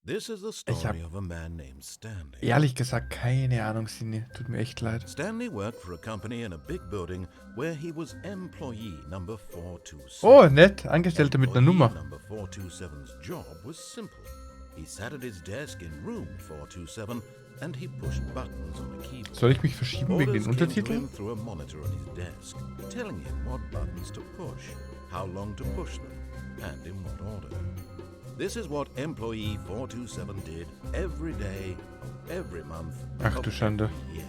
Ich habe ehrlich gesagt keine Ahnung, Sinne. Tut mir echt leid. Stanley worked for a company in a big building where he was employee number 427. Oh, nett. Angestellter mit einer Nummer. Number 427's job was simple. He sat at his desk in room 427 and he pushed buttons on a keyboard. Soll ich mich verschieben wegen den Untertiteln? Through a monitor on his desk, telling him what buttons to push, how long to push them, and in what order. This is what employee 427 did every day of every month Ach du Schande. year.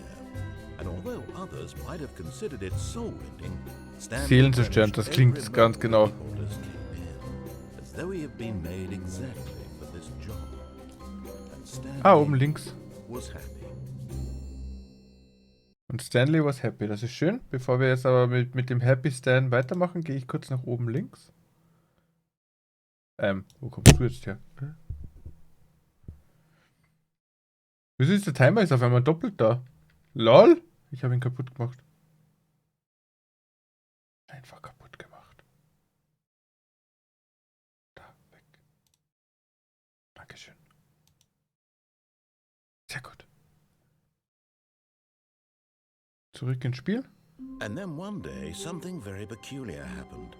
And although others might have considered it soul-ending, Seelenzerstörend, das klingt es ganz genau. As though he had been made exactly for this job. And Stanley Oben links. was happy. Und Stanley was happy. Das ist schön. Bevor wir jetzt aber mit dem Happy Stan weitermachen, gehe ich kurz nach oben links. Wo kommst du jetzt her? Wieso ist der Timer jetzt auf einmal doppelt da? LOL? Ich habe ihn kaputt gemacht. Einfach kaputt gemacht. Da, weg. Dankeschön. Sehr gut. Zurück ins Spiel. And then one day, something very peculiar happened.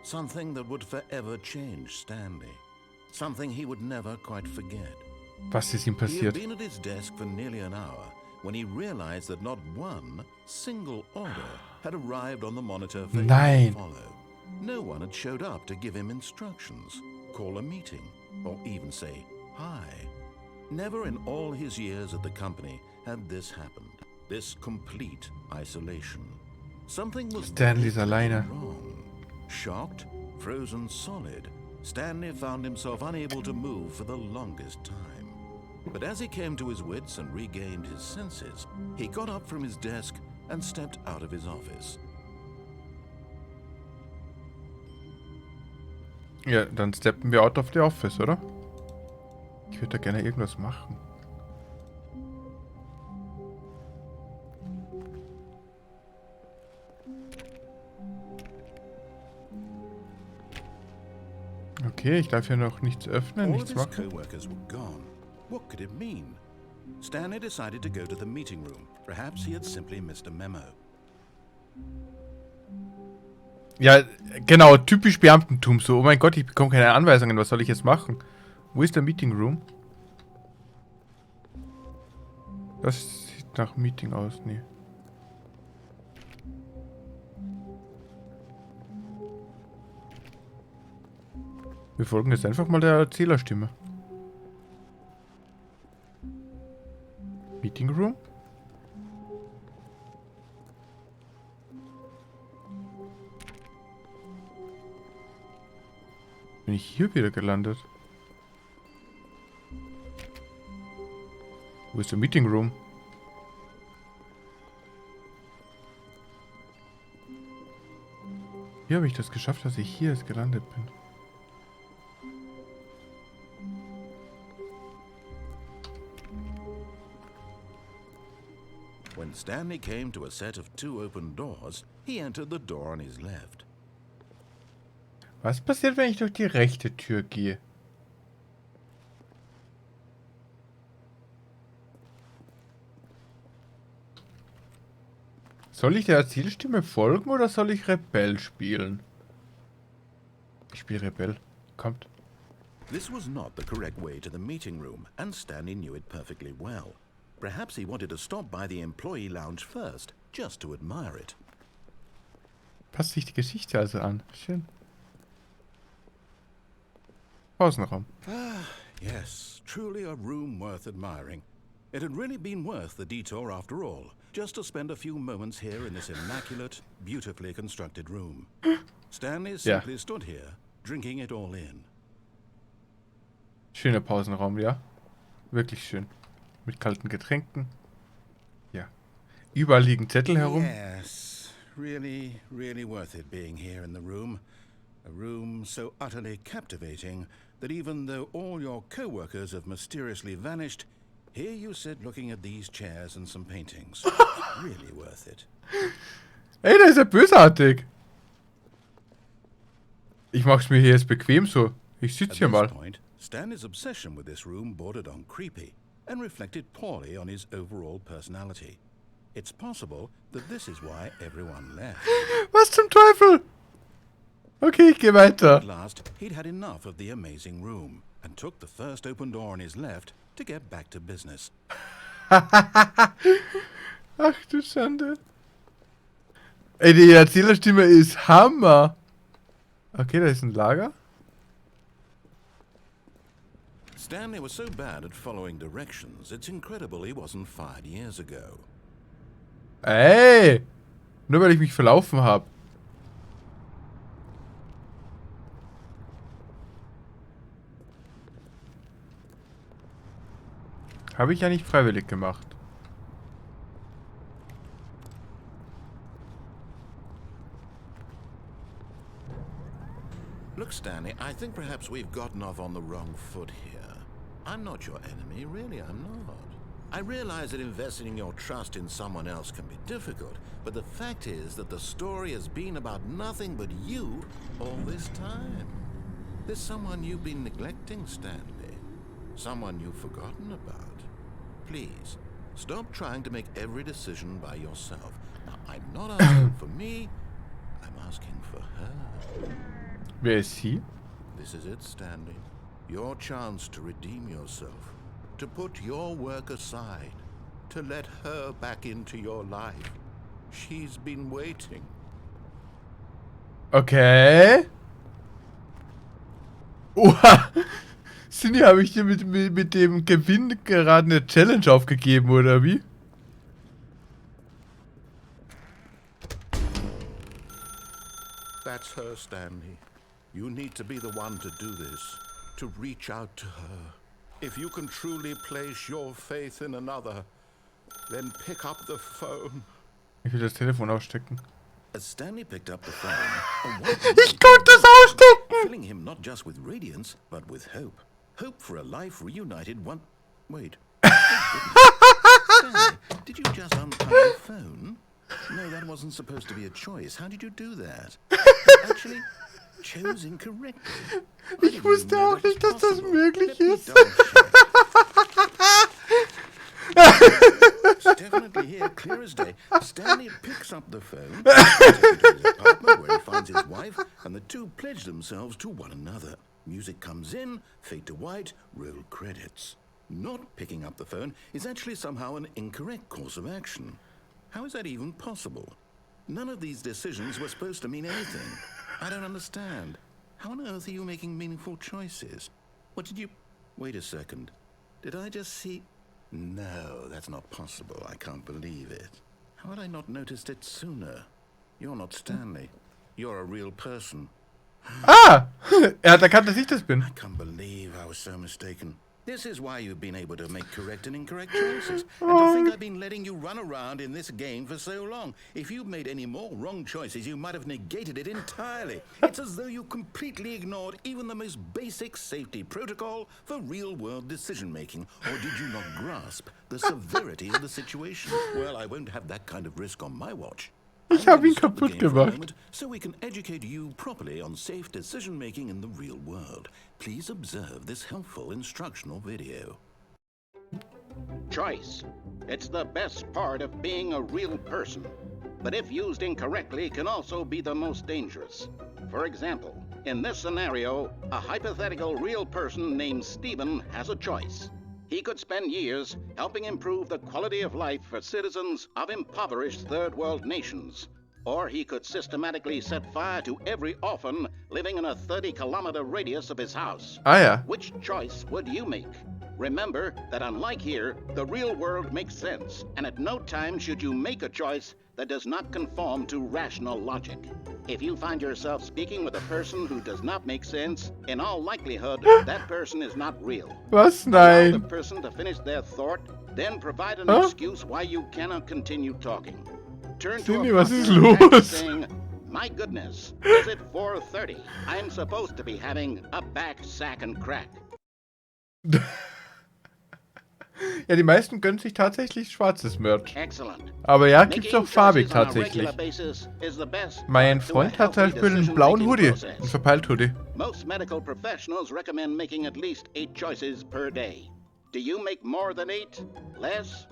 Something that would forever change Stanley. Something he would never quite forget. Was ist ihm He had passiert? been at his desk for nearly an hour when he realized that not one single order had arrived on the monitor for him Nein. to follow. No one had showed up to give him instructions, call a meeting, or even say hi. Never in all his years at the company had this happened. This complete isolation. Something was Stanley's alleine. wrong. Shocked, frozen solid, Stanley found himself unable to move for the longest time. But as he came to his wits and regained his senses, he got up from his desk and stepped out of his office. Ja, dann steppen wir out of the office, oder? Ich würde da gerne irgendwas machen. Okay, ich darf hier noch nichts öffnen, All of nichts his machen. co-workers were gone. What could it mean? Stanley decided to go to the meeting room. Perhaps he had simply missed a memo. Ja, genau, typisch Beamtentum. So, oh mein Gott, ich bekomme keine Anweisungen. Was soll ich jetzt machen? Wo ist der Meeting Room? Das sieht nach Meeting aus, nee. Wir folgen jetzt einfach mal der Erzählerstimme. Meeting Room? Bin ich hier wieder gelandet? Wo ist der Meeting Room? Wie habe ich das geschafft, dass ich hier jetzt gelandet bin? When Stanley came to a set of 2 open doors, he entered the door on his left. Was passiert, wenn ich durch die rechte Tür gehe? Soll ich der Erzählstimme folgen oder soll ich Rebell spielen? Ich spiele Rebell. Kommt. This was not the correct way to the meeting room, and Stanley knew it perfectly well. Perhaps he wanted to stop by the employee lounge first, just to admire it. Passt sich die Geschichte also an. Schön. Pausenraum. Yes, truly a room worth admiring. It had really been worth the detour after all, just to spend a few moments here in this immaculate, beautifully constructed room. Stanley simply stood here, drinking it all in. Schöner Pausenraum, ja. Wirklich schön. Mit kalten Getränken. Ja. Überall liegen Zettel herum. Yes, really, really worth it being here in the room. A room so utterly captivating that even though all your co-workers have mysteriously vanished, here you sit looking at these chairs and some paintings. Really worth it. Ey, da ist er bösartig. Ich mach's mir hier jetzt bequem so. Ich sitz At hier this mal. point, Stanley's obsession with this room bordered on creepy and reflected poorly on his overall personality. It's possible that this is why everyone left. Was zum Teufel? Okay, ich geh weiter. At last, he'd had enough of the amazing room and took the first open door on his left to get back to business. Ach du Schande. Ey, die Erzählerstimme ist Hammer. Okay, da ist ein Lager. Stanley was so bad at following directions, it's incredible he wasn't fired years ago. Ey! Nur weil ich mich verlaufen habe. Habe ich ja nicht freiwillig gemacht. Look, Stanley, I think perhaps we've gotten off on the wrong foot here. I'm not your enemy, really, I'm not. I realize that investing your trust in someone else can be difficult, but the fact is that the story has been about nothing but you all this time. There's someone you've been neglecting, Stanley. Someone you've forgotten about. Please, stop trying to make every decision by yourself. Now, I'm not asking for me, I'm asking for her. Wer ist sie? This is it, Stanley. Your chance to redeem yourself. To put your work aside. To let her back into your life. She's been waiting. Okay. Oha. Cindy, habe ich dir mit dem Gewinn gerade eine Challenge aufgegeben, oder wie? That's her, Stanley. You need to be the one to do this. To reach out to her. If you can truly place your faith in another, then pick up the phone. Ich will das Telefon ausstecken. As Stanley picked up the phone, Ich konnte es ausstecken! filling him not just with radiance, but with hope. Hope for a life reunited one... Wait. Stanley, did you just unplug the phone? No, that wasn't supposed to be a choice. How did you do that? You actually chose incorrectly. Ich wusste auch nicht, dass das möglich ist. It's definitely here, clear as day. Stanley picks up the phone, takes it to his apartment where he finds his wife, and the two pledge themselves to one another. Music comes in, fade to white, roll credits. Not picking up the phone is actually somehow an incorrect course of action. How is that even possible? None of these decisions were supposed to mean anything. I don't understand. How on earth are you making meaningful choices? What did you... Wait a second. Did I just see... No, that's not possible. I can't believe it. How had I not noticed it sooner? You're not Stanley. You're a real person. Ah! Er hat erkannt, dass ich das bin. I can't believe I was so mistaken. This is why you've been able to make correct and incorrect choices. And to think I've been letting you run around in this game for so long. If you'd made any more wrong choices, you might have negated it entirely. It's as though you completely ignored even the most basic safety protocol for real-world decision-making. Or did you not grasp the severity of the situation? Well, I won't have that kind of risk on my watch. Ich habe ihn kaputt gemacht. So we can educate you properly on safe decision-making in the real world. Please observe this helpful instructional video. Choice. It's the best part of being a real person. But if used incorrectly, can also be the most dangerous. For example, in this scenario, a hypothetical real person named Stephen has a choice. He could spend years helping improve the quality of life for citizens of impoverished third world nations. Or he could systematically set fire to every orphan living in a 30-kilometer radius of his house. Ah ja. Which choice would you make? Remember that unlike here, the real world makes sense, and at no time should you make a choice that does not conform to rational logic. If you find yourself speaking with a person who does not make sense, in all likelihood, that person is not real. Was? Allow the Nein. person to finish their thought, then provide an Huh? excuse why you cannot continue talking. Turn to Cindy, a was ist partner and los? saying, "My goodness, is it 4:30? I'm supposed to be having a back, sack, and crack." Ja, die meisten gönnen sich tatsächlich schwarzes Merch. Excellent. Aber ja, gibt's Making auch farbig choices on a tatsächlich. regular basis is the best Mein part to a Freund hat zum healthy Beispiel einen blauen decision-making Hoodie. process. Einen verpeilt Hoodie. Most medical professionals recommend making at least 8 choices per day. Do you make more than 8? Less?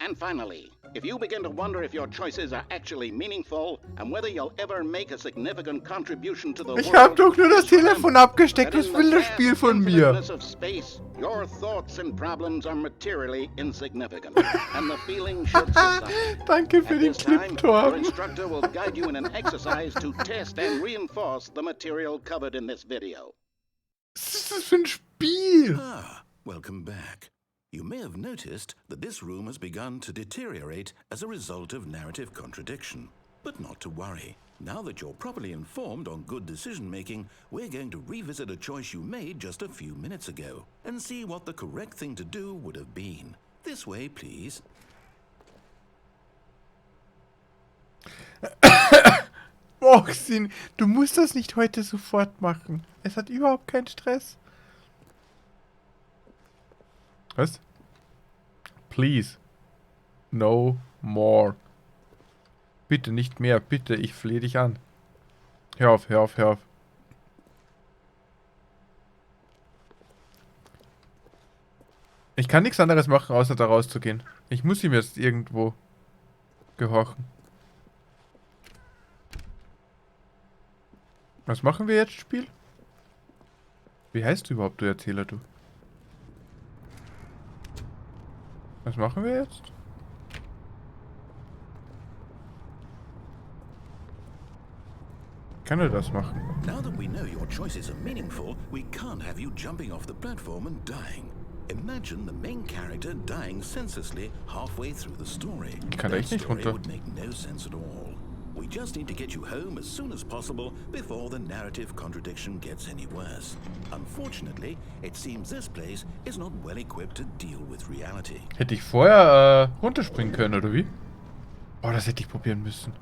And finally, if you begin to wonder if your choices are actually meaningful and whether you'll ever make a significant contribution to the Ich hab world, doch nur das just remember Telefon abgesteckt. that Was in will the das Spiel vast von mir? infiniteness of space, your thoughts and problems are materially insignificant, and the feeling should subside. Danke für At den this time, Clip, your Torben. instructor will guide you in an exercise to test and reinforce the material covered in this video. Was ist das für ein Spiel? Ah, welcome back. You may have noticed that this room has begun to deteriorate as a result of narrative contradiction. But not to worry. Now that you're properly informed on good decision-making, we're going to revisit a choice you made just a few minutes ago and see what the correct thing to do would have been. This way, please. Boxin, du musst das nicht heute sofort machen. Es hat überhaupt keinen Stress. Was? Please. No more. Bitte nicht mehr. Bitte, ich flehe dich an. Hör auf, hör auf, hör auf. Ich kann nichts anderes machen, außer da rauszugehen. Ich muss ihm jetzt irgendwo gehorchen. Was machen wir jetzt, Spiel? Wie heißt du überhaupt, du Erzähler, du? Was machen wir jetzt? Kann er das machen? Now that we know your choices are meaningful, we can't have you jumping off the platform and dying. Imagine the main character dying senselessly halfway through the story. Ich kann da echt nicht runter. Would make no sense at all. We just need to get you home as soon as possible before the narrative contradiction gets any worse. Unfortunately, it seems this place is not well equipped to deal with reality. Hätte ich vorher runterspringen können, oder wie? Oh, das hätte ich probieren müssen.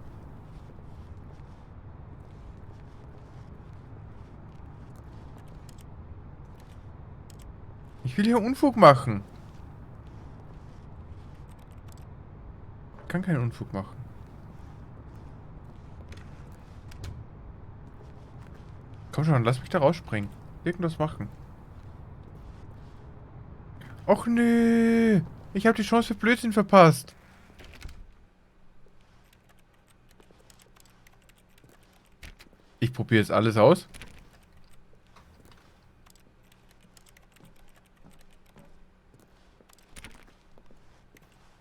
Ich will hier Unfug machen. Ich kann keinen Unfug machen. Komm schon, lass mich da rausspringen. Irgendwas machen. Och nö. Ich habe die Chance für Blödsinn verpasst. Ich probiere jetzt alles aus.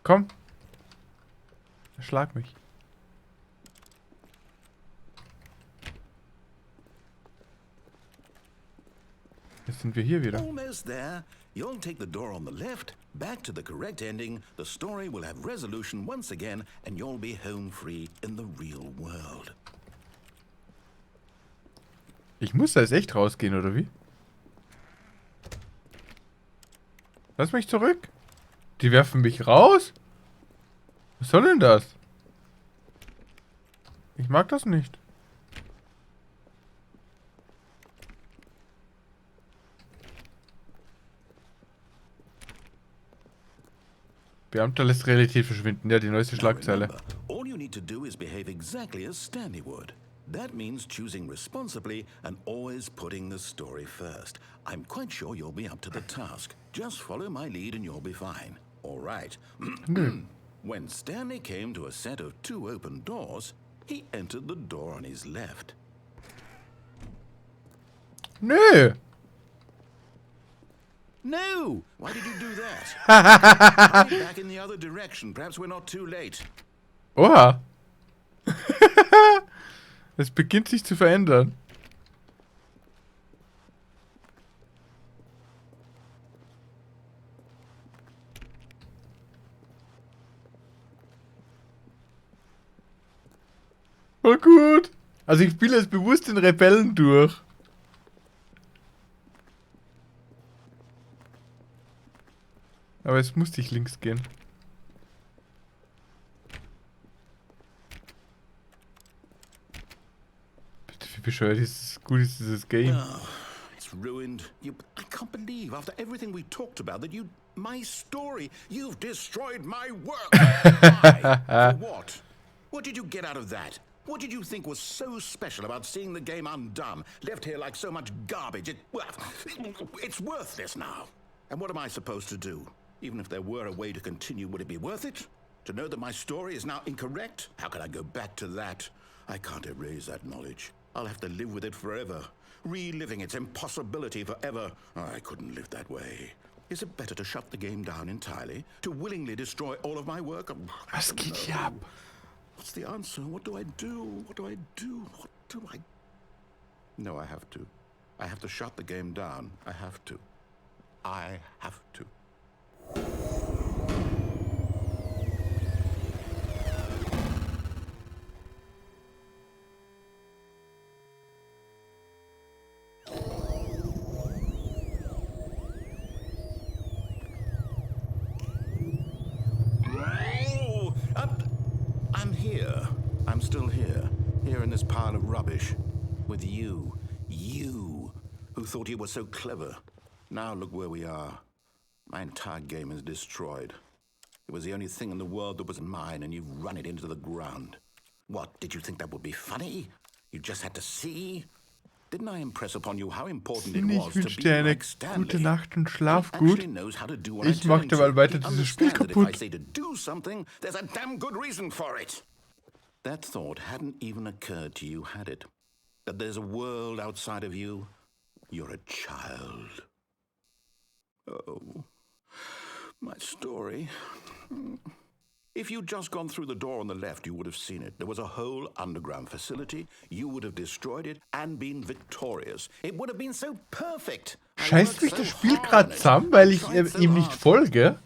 Komm. Schlag mich. Jetzt sind wir hier wieder. Almost there. You'll take the door on the left, back to the correct ending, the story will have resolution once again, and you'll be home free in the real world. Ich muss da jetzt echt rausgehen, oder wie? Lass mich zurück. Die werfen mich raus? Was soll denn das? Ich mag das nicht. Beamter lässt Realität verschwinden. Ja, die neueste Schlagzeile. Remember, all you need to do is behave exactly as Stanley would. That means choosing responsibly and always putting the story first. I'm quite sure you'll be up to the task. Just follow my lead and you'll be fine. All right. When Stanley came to a set of 2 open doors, he entered the door on his left. Nö. No! Why did you do that? Hurry back in the other direction. Perhaps we're not too late. Oha. Es beginnt sich zu verändern. Oh gut. Also ich spiele jetzt bewusst den Rebellen durch. Aber jetzt musste ich links gehen. Bitte, wie bescheuert ist gut ist dieses Game. Oh, it's ruined. I can't believe after everything we talked about that you My story. You've destroyed my work. Why? For what? What did you get out of that? What did you think was so special about seeing the game undone, left here like so much garbage? It's worthless now. And what am I supposed to do? Even if there were a way to continue, would it be worth it? To know that my story is now incorrect? How can I go back to that? I can't erase that knowledge. I'll have to live with it forever, reliving its impossibility forever. I couldn't live that way. Is it better to shut the game down entirely? To willingly destroy all of my work? Was geht hier ab? What's the answer? What do I do? What do I do? What do I... No, I have to. I have to shut the game down. I have to. I have to. I'm here. I'm still here. Here in this pile of rubbish. With you. You. Who thought you were so clever. Now look where we are. My entire game is destroyed. It was the only thing in the world that was mine, and you've run it into the ground. What, did you think that would be funny? You just had to see? Didn't I impress upon you how important it was to be like Stanley? Gute Nacht und schlaf He gut. actually knows how to do what I Ich tell mach him derweil to. weiter He dieses Spiel understands that if I kaputt. say to do something, there's a damn good reason for it. That thought hadn't even occurred to you, had it? That there's a world outside of you? You're a child. Oh, my story. If you'd just gone through the door on the left, you would have seen it. There was a whole underground facility. You would have destroyed it and been victorious. It would have been so perfect. Scheißt mich das Spiel gerade zusammen, weil ich ihm nicht folge?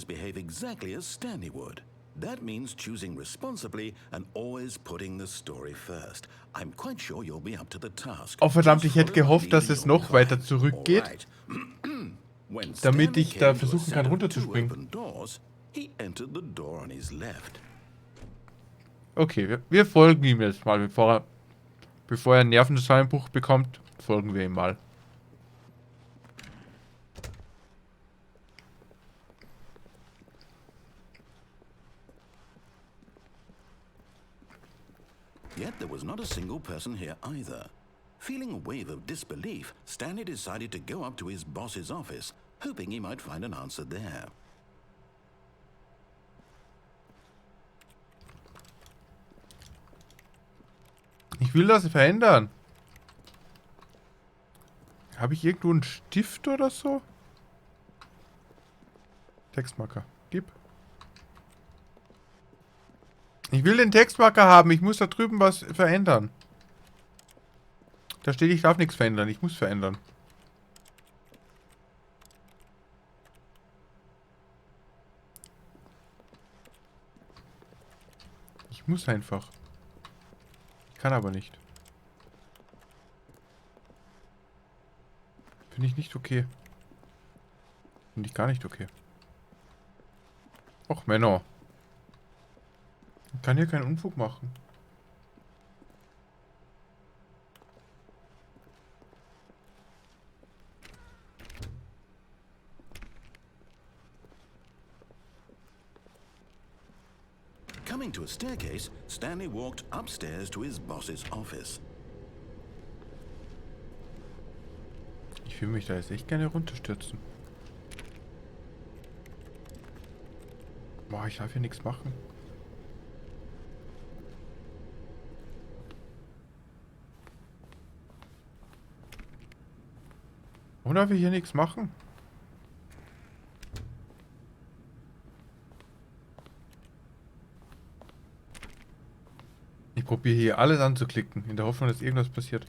Behave exactly as Stanley would. That means choosing responsibly and always putting the story first. I'm quite sure you'll be up to the task. Oh verdammt, ich hätte gehofft, dass es noch weiter zurückgeht, damit ich da versuchen kann runterzuspringen. Okay, wir folgen ihm jetzt mal, bevor er einen Nervenzusammenbruch bekommt, folgen wir ihm mal. Yet there was not a single person here either. Feeling a wave of disbelief, Stanley decided to go up to his boss's office, hoping he might find an answer there. Ich will das verändern. Habe ich irgendwo einen Stift oder so? Textmarker. Gib. Ich will den Textmarker haben. Ich muss da drüben was verändern. Da steht, ich darf nichts verändern. Ich muss verändern. Ich muss einfach. Ich kann aber nicht. Finde ich nicht okay. Finde ich gar nicht okay. Och, Männer. Ich kann hier keinen Unfug machen. Coming to a staircase, Stanley walked upstairs to his boss's office. Ich will mich da jetzt echt gerne runterstürzen. Boah, ich darf hier nichts machen. Warum darf ich hier nichts machen? Ich probiere hier alles anzuklicken, in der Hoffnung, dass irgendwas passiert.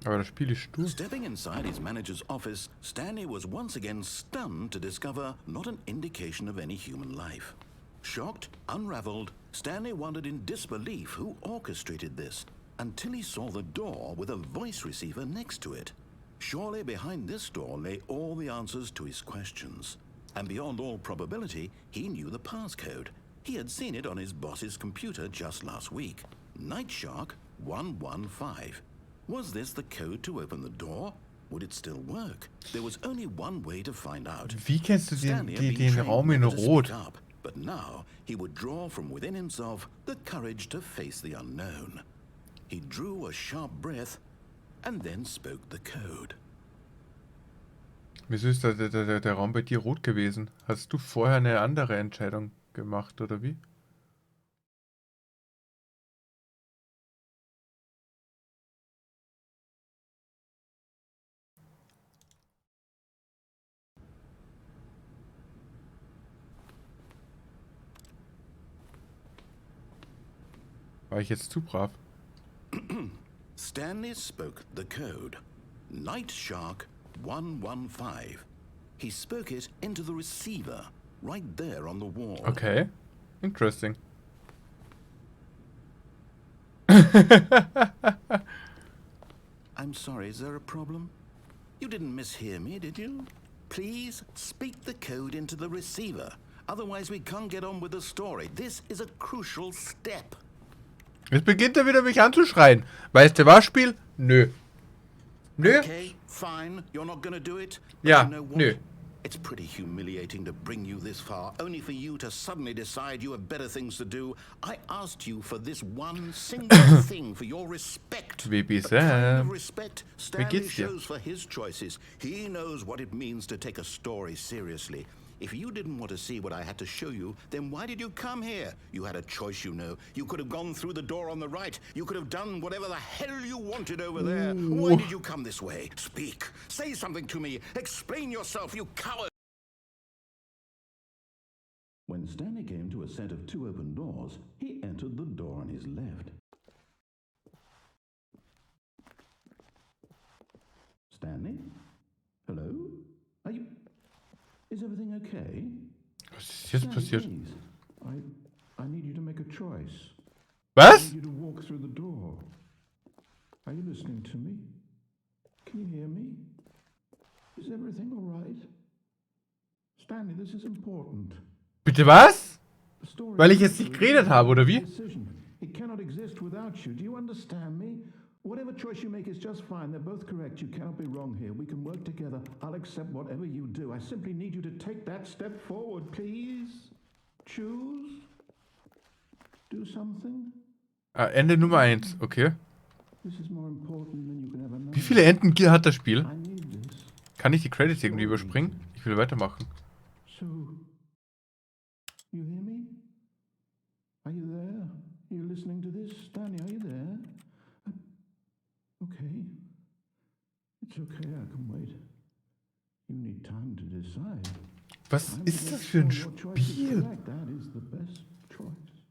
Aber das Spiel ist stur. Stepping inside his manager's office, Stanley was once again stunned to discover not an indication of any human life. Shocked, unraveled, Stanley wondered in disbelief who orchestrated this, until he saw the door with a voice receiver next to it. Surely behind this door lay all the answers to his questions. And beyond all probability, he knew the passcode. He had seen it on his boss's computer just last week. Night Shark 115. Was this the code to open the door? Would it still work? There was only one way to find out. Wie kennst du Stanley had been den trained Raum in never to Rot? speak up, but now he would draw from within himself the courage to face the unknown. He drew a sharp breath and then spoke the code. Wieso ist der Raum bei dir rot gewesen? Hast du vorher eine andere Entscheidung gemacht, oder wie? War ich jetzt zu brav? Stanley spoke the code. Night Shark 115. He spoke it into the receiver, right there on the wall. Okay, interesting. I'm sorry, is there a problem? You didn't mishear me, did you? Please speak the code into the receiver. Otherwise we can't get on with the story. This is a crucial step. Jetzt beginnt er wieder mich anzuschreien. Weißt du was, Spiel? Nö. Nö? Okay, fine. You're not gonna do it? Ja, You know what? nö. It's pretty humiliating to bring you this far, only for you to suddenly decide you have better things to do. I asked you for this one single thing, for your respect. Baby The kind Sam. of respect Stanley geht's dir? shows for his choices. He knows what it means to take a story seriously. If you didn't want to see what I had to show you, then why did you come here? You had a choice, you know. You could have gone through the door on the right. You could have done whatever the hell you wanted over there. Why did you come this way? Speak. Say something to me. Explain yourself, you coward. When Stanley came to a set of two open doors, he entered the door on his left. Stanley? Hello? Are you... Is everything okay? Was ist jetzt passiert? Please, I need you to make a choice. I Was? need you to walk through the door. Are you listening to me? Can you hear me? Is everything all right? Stanley, this is important. Bitte was? The story Weil ich jetzt nicht geredet habe, oder wie? decision. It cannot exist without you. Do you understand me? Whatever choice you make is just fine. They're both correct. You cannot be wrong here. We can work together. I'll accept whatever you do. I simply need you to take that step forward, please. Choose. Do something. Ah, Ende Nummer 1, okay. This is more important than you can ever know. Wie viele Enden hat das Spiel? I need this. Kann ich die Credits irgendwie überspringen? Ich will weitermachen. So, you hear me? Are you there? Are you listening to this? Stanley, are you there? Okay. It's okay, I can wait. You need time to decide. Was ist das für ein Spiel? That is the best choice.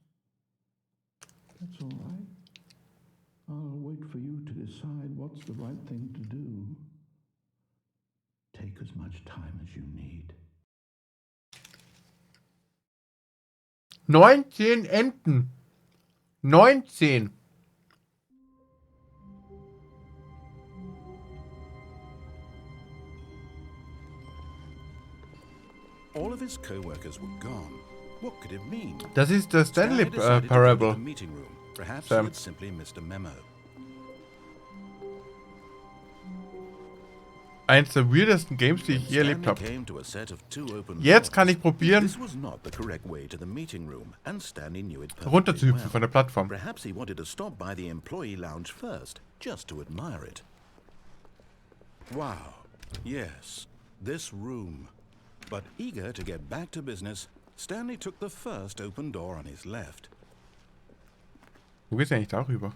That's all right. I'll wait for you to decide what's the right thing to do. Take as much time as you need. 19 Enten. 19. All of his co-workers were gone. What could it mean? Das ist der Stanley decided to go to Parable. the meeting room. Perhaps Sam. he had simply missed a memo. Eins der weirdesten Games, die ich je erlebt Stanley habe. came to a set of two open Jetzt kann doors. ich probieren, This was not the correct way to the meeting room, and Stanley knew it perfectly runterzuhüpfen von well. der Plattform. Perhaps he wanted to stop by the employee lounge first, just to admire it. Wow. Yes, this room. But eager to get back to business, Stanley took the first open door on his left. Wo geht's eigentlich darüber?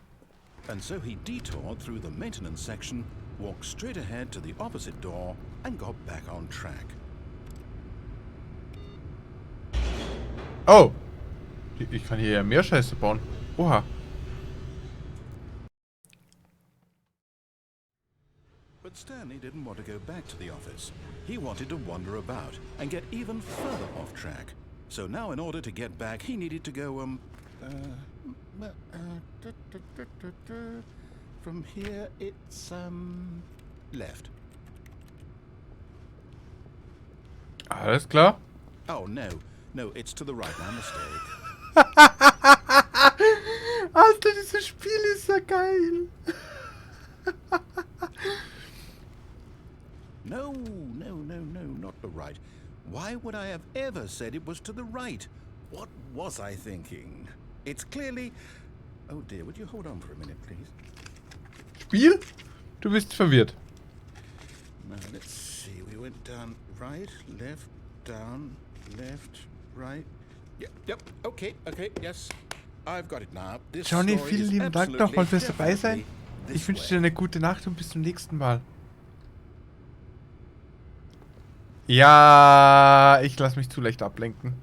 And so he detoured through the maintenance section, walked straight ahead to the opposite door, and got back on track. Oh! Ich kann hier ja mehr Scheiße bauen. Oha. But Stanley didn't want to go back to the office. He wanted to wander about and get even further off track. So now in order to get back, he needed to go, from here it's, left. Alles klar. Oh, no, it's to the right, my mistake. Alter, dieses Spiel ist ja geil. No, not the right. Why would I have ever said it was to the right? What was I thinking? It's clearly... Oh dear, would you hold on for a minute, please? Spiel? Du bist verwirrt. Now, let's see. We went down, right, left, down, left, right. Yep, okay, yes. I've got it now. This Johnny, story vielen is lieben Dank absolutely, nochmal fürs dabei sein. definitely Ich this wünsche dir way. eine gute Nacht und bis zum nächsten Mal. Ja, ich lasse mich zu leicht ablenken.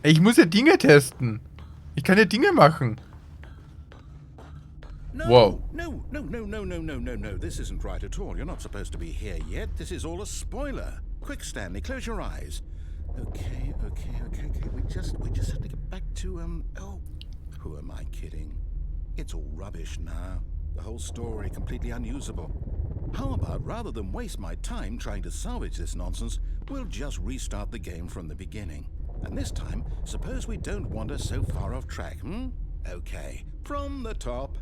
Ich muss ja Dinge testen. Ich kann ja Dinge machen. No, Whoa. no. This isn't right at all. You're not supposed to be here yet. This is all a spoiler. Quick, Stanley, close your eyes. Okay. We just have to get back to, oh, who am I kidding? It's all rubbish now. The whole story completely unusable. How about, rather than waste my time trying to salvage this nonsense, we'll just restart the game from the beginning. And this time, suppose we don't wander so far off track, hmm? Okay, from the top.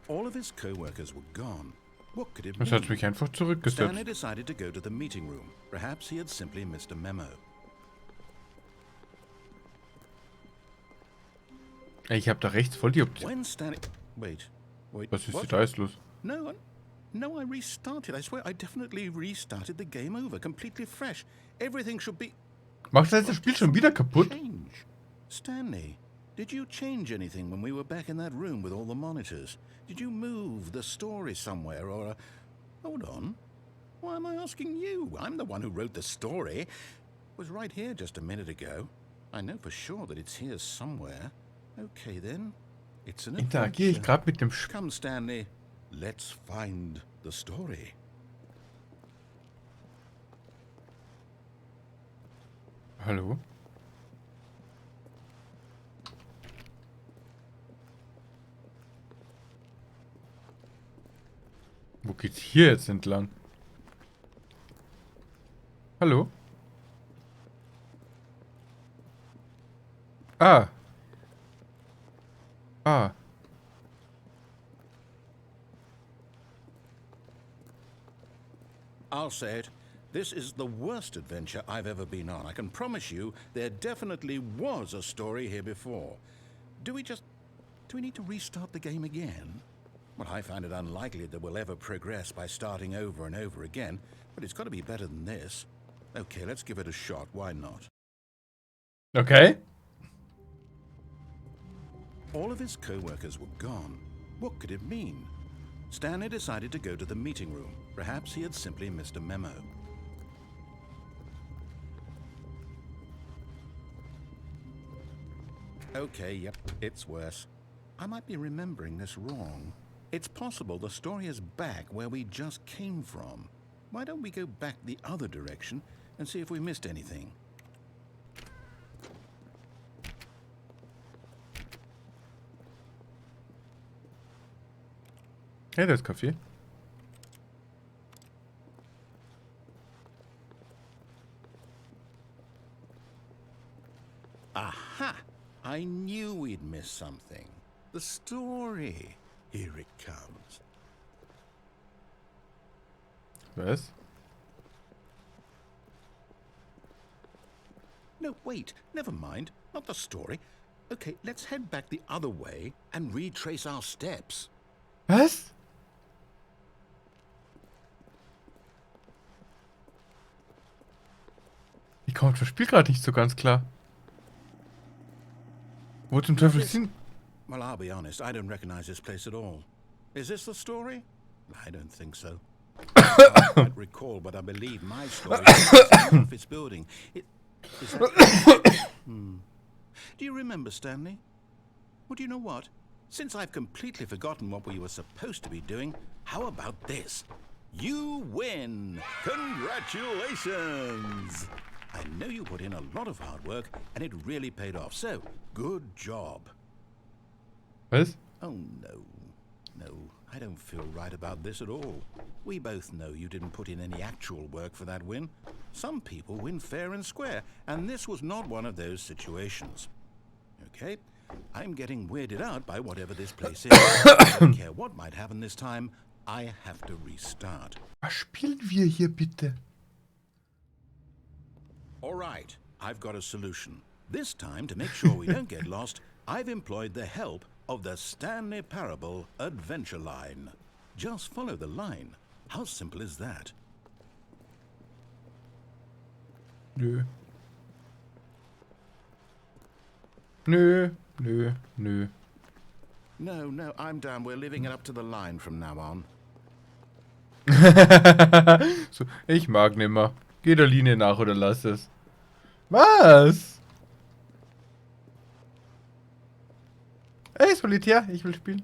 All of his co-workers were gone. What could it Das hat mean? mich einfach Stanley zurückgesetzt. decided to go to the meeting room. Perhaps he had simply missed a memo. Ich habe da rechts voll die Option. When Stanley... Wait. Was ist what? da jetzt los? No, I restarted. I swear, I definitely restarted the game over, completely fresh. Everything should be... Macht das Spiel schon wieder kaputt? Change. Stanley, did you change anything when we were back in that room with all the monitors? Did you move the story somewhere or... Hold on. Why am I asking you? I'm the one who wrote the story. It was right here just a minute ago. I know for sure that it's here somewhere. Okay then. It's an Interagiere ich adventure. gerade mit dem Spiel? Come, Stanley. Let's find the story. Hallo? Wo geht's hier jetzt entlang? Hallo? Ah. I'll say it. This is the worst adventure I've ever been on. I can promise you there definitely was a story here before. Do we need to restart the game again? Well, I find it unlikely that we'll ever progress by starting over and over again, but it's got to be better than this. Okay, let's give it a shot. Why not? Okay. All of his co-workers were gone. What could it mean? Stanley decided to go to the meeting room. Perhaps he had simply missed a memo. Okay, yep, it's worse. I might be remembering this wrong. It's possible the story is back where we just came from. Why don't we go back the other direction and see if we missed anything? Hey, da ist Kaffee. Aha! I knew we'd miss something. The story. Here it comes. Was? No, wait. Never mind. Not the story. Okay, let's head back the other way and retrace our steps. Was? Ich komme vom Spiel gerade nicht so ganz klar. Wo zum Teufel sind... Well, I'll be honest, I don't recognize this place at all. Is this the story? I don't think so. I can't recall, but I believe my story is in an office building. Is that... Do you remember, Stanley? Well, do you know what? Since I've completely forgotten what we were supposed to be doing, how about this? You win! Congratulations! I know you put in a lot of hard work, and it really paid off, so good job. Was? Oh, no. No, I don't feel right about this at all. We both know you didn't put in any actual work for that win. Some people win fair and square, and this was not one of those situations. Okay, I'm getting weirded out by whatever this place is. I don't care what might happen this time. I have to restart. Was spielen wir hier bitte? All right, I've got a solution. This time, to make sure we don't get lost, I've employed the help of the Stanley Parable Adventure Line. Just follow the line. How simple is that? Nö. Nö, nö, nö. No, I'm down. We're leaving it up to the line from now on. So, ich mag nimmer. Geh der Linie nach oder lass es. Was? Ey, Solitär, ich will spielen.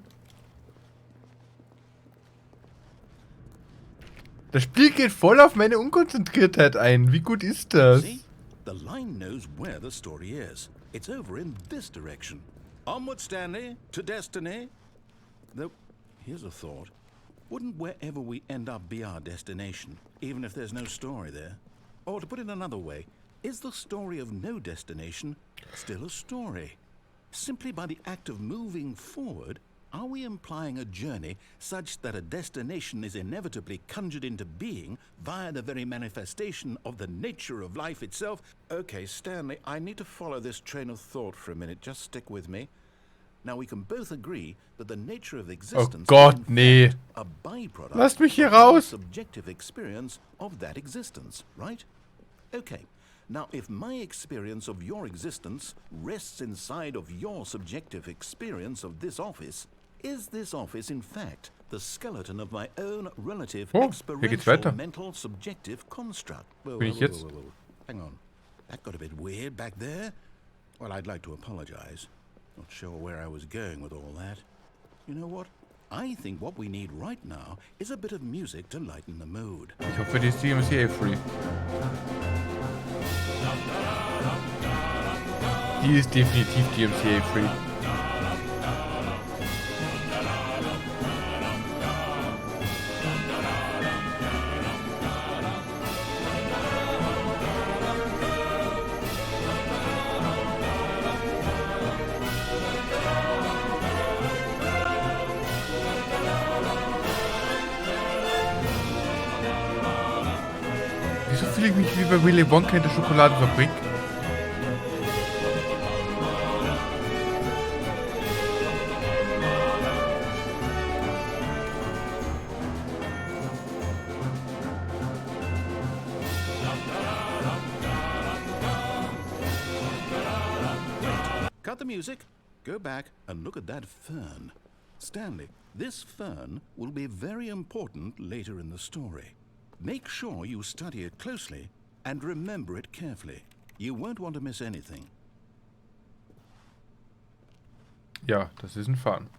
Das Spiel geht voll auf meine Unkonzentriertheit ein. Wie gut ist das? See? The line knows where the story is. It's over in this direction. Onward, Stanley, to destiny. Though, here's a thought. Wouldn't wherever we end up be our destination, even if there's no story there? Or to put it another way, is the story of no destination still a story? Simply by the act of moving forward, are we implying a journey such that a destination is inevitably conjured into being via the very manifestation of the nature of life itself? Okay, Stanley, I need to follow this train of thought for a minute. Just stick with me. Now we can both agree that the nature of existence Gott, is in nee. fact a byproduct Lasst mich hier of our raus. subjective experience of that existence, right? Okay. Now, if my experience of your existence rests inside of your subjective experience of this office, is this office in fact the skeleton of my own relative Oh, hier geht's weiter. experiential mental subjective construct? Whoa, Bin ich jetzt? whoa. Hang on. That got a bit weird back there. Well, I'd like to apologize. Not sure where I was going with all that. You know what? I think what we need right now is a bit of music to lighten the mood. Ich hoffe, die ist DMCA-free. Die ist definitiv DMCA-free. Wieso fühle ich mich wie bei Willy Wonka in der Schokoladenfabrik? Cut the music, go back and look at that fern. Stanley, this fern will be very important later in the story. Make sure you study it closely and remember it carefully. You won't want to miss anything. Ja, das ist ein Farn.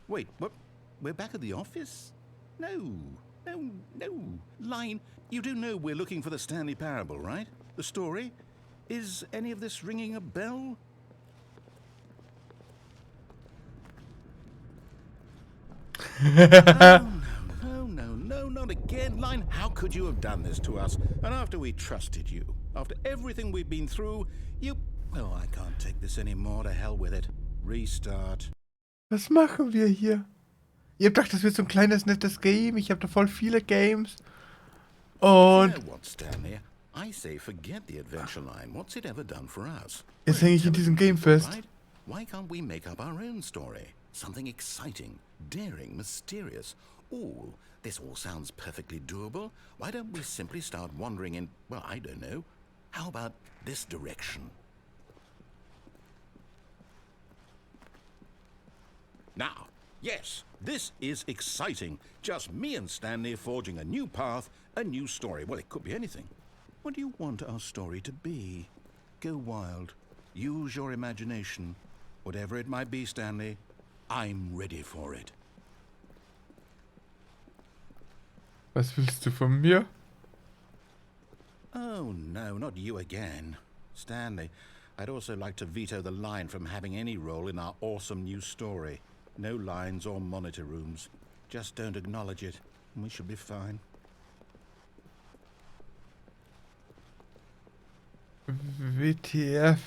Wait, what? We're back at the office? No. Line, you do know we're looking for the Stanley Parable, right? The story? Is any of this ringing a bell? No, not again. Line, how could you have done this to us? And after we trusted you, after everything we've been through, you... Oh, I can't take this anymore. To hell with it. Restart. Was machen wir hier? Ihr habt gedacht, das wird so ein kleines, nettes Game. Ich habe da voll viele Games. Und... You know what, Stanley? I say forget the adventure line. What's it ever done for us? Jetzt hänge ich in diesem Game fest. Right? Why can't we make up our own story? Something exciting, daring, mysterious. Ooh, this all sounds perfectly doable. Why don't we simply start wandering in, well, I don't know. How about this direction? Now, yes, this is exciting. Just me and Stanley forging a new path, a new story. Well, it could be anything. What do you want our story to be? Go wild. Use your imagination. Whatever it might be, Stanley, I'm ready for it. Was willst du von mir? Oh, no, not you again. Stanley, I'd also like to veto the line from having any role in our awesome new story. No lines or monitor rooms. Just don't acknowledge it, and we should be fine. WTF.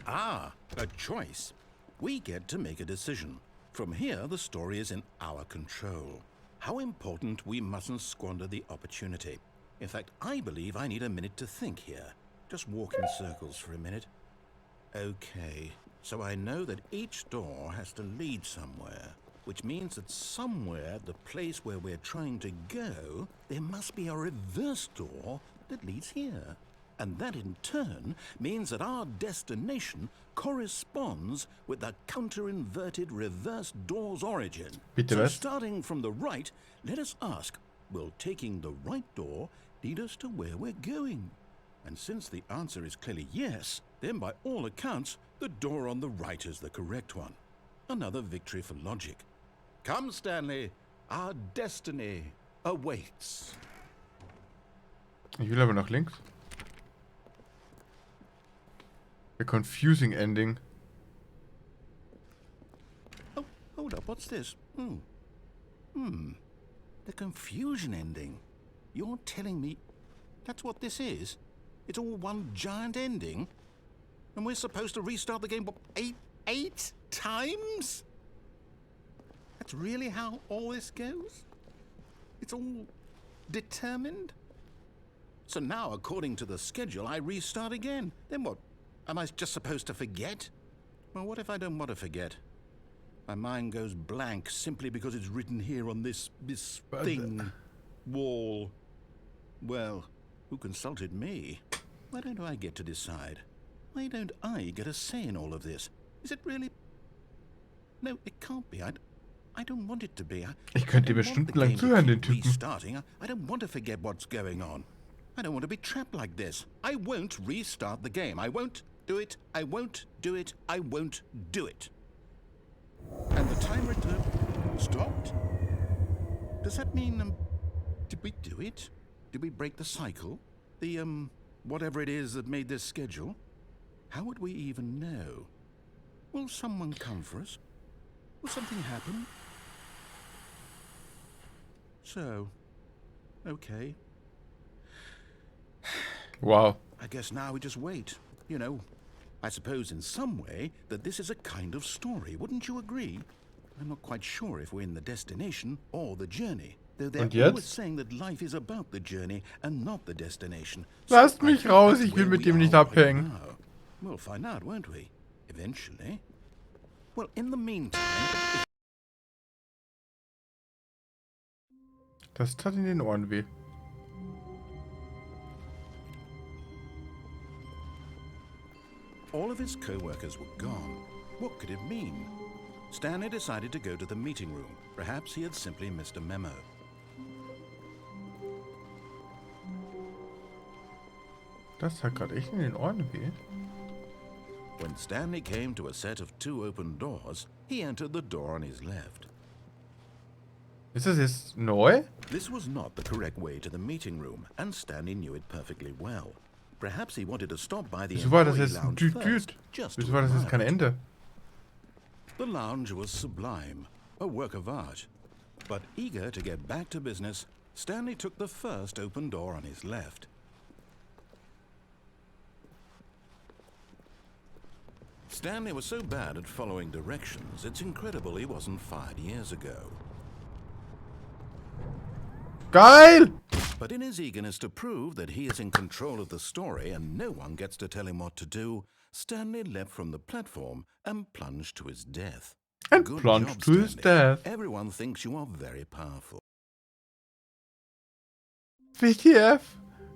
Ah, a choice. We get to make a decision. From here, the story is in our control. How important we mustn't squander the opportunity. In fact, I believe I need a minute to think here. Just walk in circles for a minute. Okay, so I know that each door has to lead somewhere, which means that somewhere, the place where we're trying to go, there must be a reverse door that leads here. And that in turn means that our destination corresponds with the counter-inverted reverse door's origin. Bitte So was? starting from the right, let us ask, will taking the right door lead us to where we're going? And since the answer is clearly yes, then by all accounts, the door on the right is the correct one. Another victory for logic. Come, Stanley, our destiny awaits. Ich will aber nach links. A confusing ending. Oh, hold up, what's this? The confusion ending. You're telling me that's what this is? It's all one giant ending? And we're supposed to restart the game, what, eight times? That's really how all this goes? It's all determined? So now, according to the schedule, I restart again. Then what? Am I just supposed to forget? Well, what if I don't want to forget? My mind goes blank simply because it's written here on this thing. Wall. Well, who consulted me? Why don't I get to decide? Why don't I get a say in all of this? Is it really... No, it can't be. I don't want it to be. Ich könnte dir stundenlang zuhören, den Typen. Restarting. I don't want to forget what's going on. I don't want to be trapped like this. I won't restart the game. I won't do it. I won't do it. I won't do it. And the timer stopped? Does that mean, did we do it? Did we break the cycle? The, whatever it is that made this schedule? How would we even know? Will someone come for us? Will something happen? So, okay. Wow. I guess now we just wait. You know, I suppose in some way that this is a kind of story. Wouldn't you agree? I'm not quite sure if we're in the destination or the journey. Though they're always saying that life is about the journey and not the destination. Lasst mich raus, ich will mit dem nicht abhängen. We'll find out, won't we? Eventually. Well, in the meantime... Das tat in den Ohren weh. All of his co-workers were gone. What could it mean? Stanley decided to go to the meeting room. Perhaps he had simply missed a memo. Das tat gerade echt in den Ohren weh. When Stanley came to a set of 2 open doors, he entered the door on his left. Ist das jetzt neu? This was not the correct way to the meeting room, and Stanley knew it perfectly well. Perhaps he wanted to stop by the Wieso war das employee jetzt ein lounge Düt-Düt? first, just Wieso to war das jetzt kein admire it. Ende? The lounge was sublime, a work of art. But eager to get back to business, Stanley took the first open door on his left. Stanley was so bad at following directions, it's incredible he wasn't fired years ago. Geil! But in his eagerness to prove that he is in control of the story and no one gets to tell him what to do, Stanley leapt from the platform and plunged to his death. And Good plunged job, to his Stanley. death. Everyone thinks you are very powerful. WTF.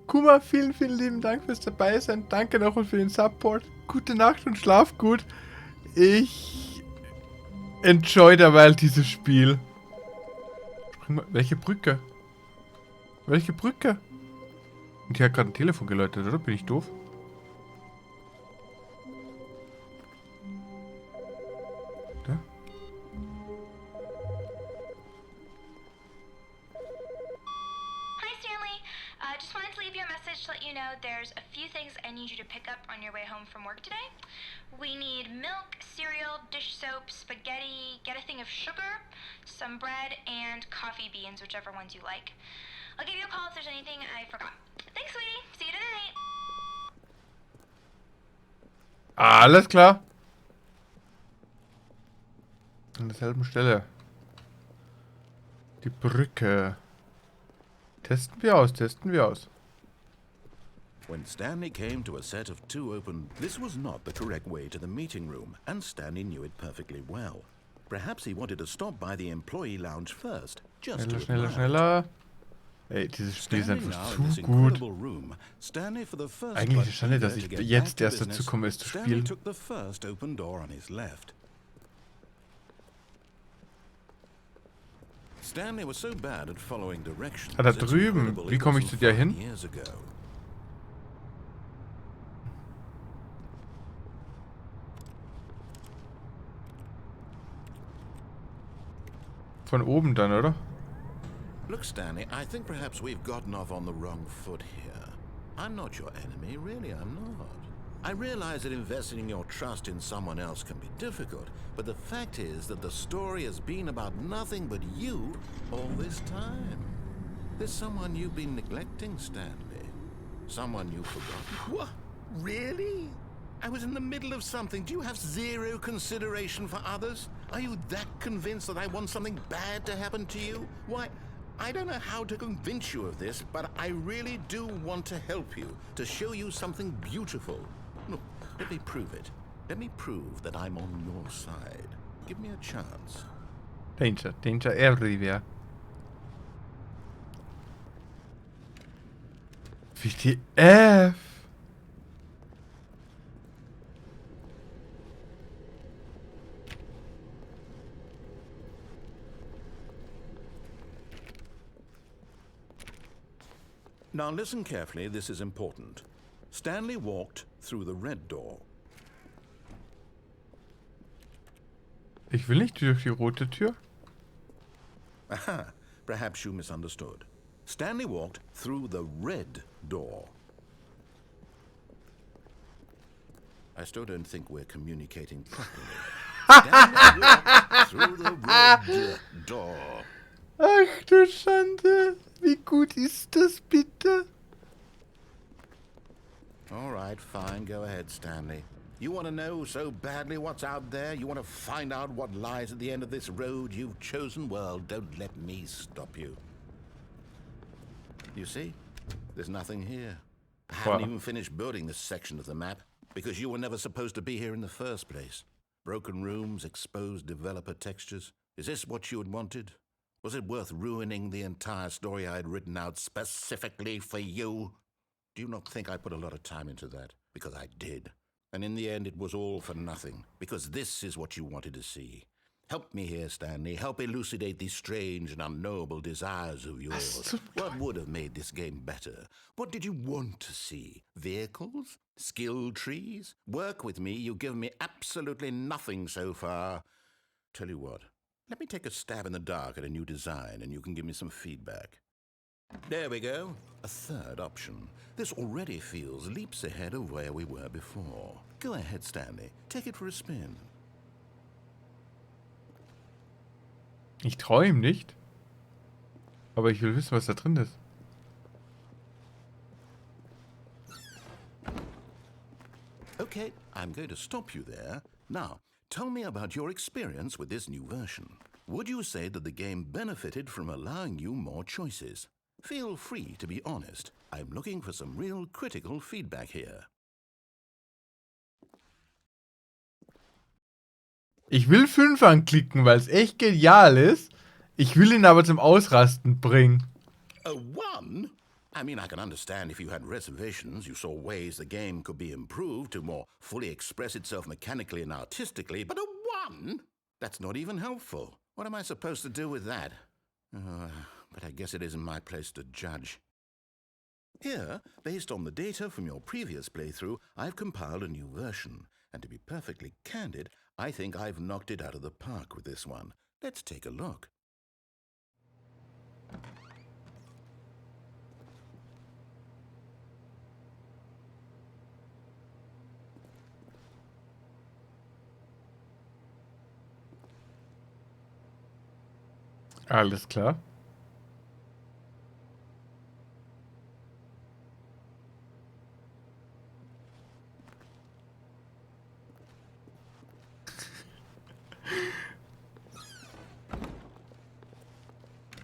Kuma, vielen, vielen lieben Dank fürs dabei sein. Danke nochmal für den Support. Gute Nacht und schlaf gut. Ich enjoy derweil dieses Spiel. Welche Brücke? Welche Brücke? Und hier hat gerade ein Telefon geläutet, oder? Bin ich doof? Da? there's a few things I need you to pick up on your way home from work today. We need milk, cereal, dish soap, spaghetti, get a thing of sugar, some bread, and coffee beans, whichever ones you like. I'll give you a call if there's anything I forgot. Thanks, sweetie. See you tonight. Alles klar. An derselben Stelle. Die Brücke. Testen wir aus, testen wir aus. When Stanley came to a set of 2 open, this was not the correct way to the meeting room, and Stanley knew it perfectly well. Perhaps he wanted to stop by the employee lounge first, just Schneller, to schneller, admire it. schneller. Ey, dieses Spiel ist Standing einfach now in this zu gut. incredible room, Stanley for the first Eigentlich but ist es schade, dass eager ich to get jetzt back to erst dazu business, komme, es zu Stanley spielen. took the first open door on his left. Stanley was so bad at following directions. Ah, da it's drüben. incredible Wie he komme ich wasn't zu dir hin? 5 years ago. Von oben dann, oder? Look, Stanley, I think perhaps we've gotten off on the wrong foot here. I'm not your enemy, really, I'm not. I realize that investing your trust in someone else can be difficult, but the fact is that the story has been about nothing but you all this time. There's someone you've been neglecting, Stanley. Someone you've forgotten. What? Really? I was in the middle of something. Do you have zero consideration for others? Are you that convinced that I want something bad to happen to you? Why, I don't know how to convince you of this, but I really do want to help you, to show you something beautiful. Look, let me prove it. Let me prove that I'm on your side. Give me a chance. Danger, danger everywhere. WTF? Now listen carefully, this is important. Stanley walked through the red door. Ich will nicht durch die rote Tür. Aha, perhaps you misunderstood. Stanley walked through the red door. I still don't think we're communicating properly. Stanley walked through the red door. Ach du Schande. Wie gut ist das bitte? All right, fine. Go ahead, Stanley. You want to know so badly what's out there? You want to find out what lies at the end of this road you've chosen? Well, don't let me stop you. You see? There's nothing here. I haven't even finished building this section of the map because you were never supposed to be here in the first place. Broken rooms, exposed developer textures. Is this what you had wanted? Was it worth ruining the entire story I had written out specifically for you? Do you not think I put a lot of time into that? Because I did. And in the end, it was all for nothing. Because this is what you wanted to see. Help me here, Stanley. Help elucidate these strange and unknowable desires of yours. What would have made this game better? What did you want to see? Vehicles? Skill trees? Work with me. You've given me absolutely nothing so far. Tell you what. Let me take a stab in the dark at a new design, and you can give me some feedback. There we go. A third option. This already feels leaps ahead of where we were before. Go ahead, Stanley. Take it for a spin. Ich traue ihm nicht. Aber ich will wissen, was da drin ist. Okay, I'm going to stop you there. Now, tell me about your experience with this new version. Would you say that the game benefited from allowing you more choices? Feel free to be honest. I'm looking for some real critical feedback here. Ich will 5 anklicken, weil es echt genial ist. Ich will ihn aber zum Ausrasten bringen. A 1? I mean, I can understand if you had reservations, you saw ways the game could be improved to more fully express itself mechanically and artistically, but a 1? That's not even helpful. What am I supposed to do with that? But I guess it isn't my place to judge. Here, based on the data from your previous playthrough, I've compiled a new version. And to be perfectly candid, I think I've knocked it out of the park with this one. Let's take a look. Alles klar.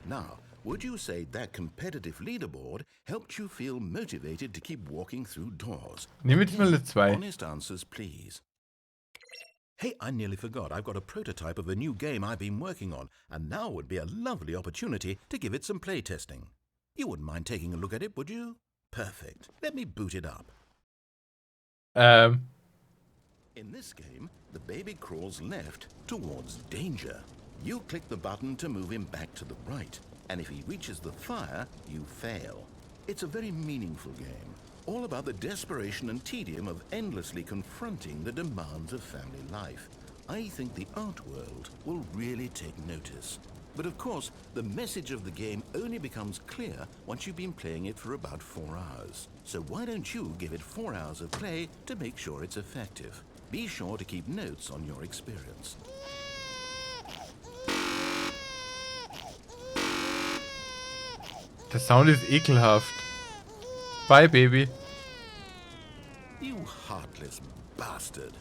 Now, would you say that competitive leaderboard helped you feel motivated to keep walking through doors? Nehmen wir jetzt mal eine 2. Honest answers, please. Hey, I nearly forgot. I've got a prototype of a new game I've been working on, and now would be a lovely opportunity to give it some playtesting. You wouldn't mind taking a look at it, would you? Perfect. Let me boot it up. In this game, the baby crawls left towards danger. You click the button to move him back to the right, and if he reaches the fire, you fail. It's a very meaningful game, all about the desperation and tedium of endlessly confronting the demands of family life. I think the art world will really take notice. But of course, the message of the game only becomes clear once you've been playing it for about 4 hours. So why don't you give it 4 hours of play to make sure it's effective? Be sure to keep notes on your experience. Der Sound ist ekelhaft. Bye, Baby. You heartless bastard.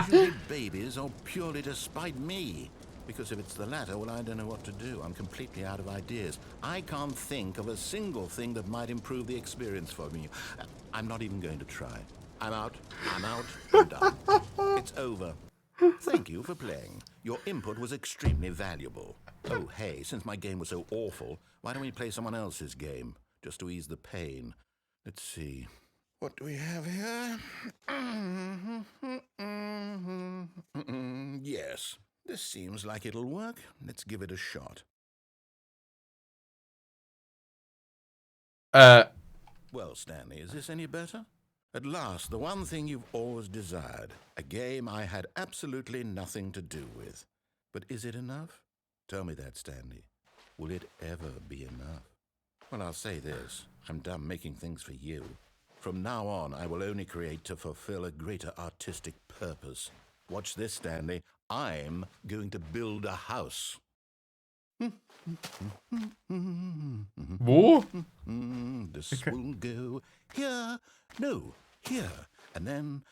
You need babies or purely to spite me? Because if it's the latter, well, I don't know what to do. I'm completely out of ideas. I can't think of a single thing that might improve the experience for me. I'm not even going to try. I'm out. I'm done. It's over. Thank you for playing. Your input was extremely valuable. Oh, hey, since my game was so awful, why don't we play someone else's game, just to ease the pain? Let's see. What do we have here? Yes, this seems like it'll work. Let's give it a shot. Well, Stanley, is this any better? At last, the one thing you've always desired. A game I had absolutely nothing to do with. But is it enough? Tell me that, Stanley. Will it ever be enough? Well, I'll say this. I'm done making things for you. From now on, I will only create to fulfill a greater artistic purpose. Watch this, Stanley. I'm going to build a house. Wo? This will go here. No, here. And then...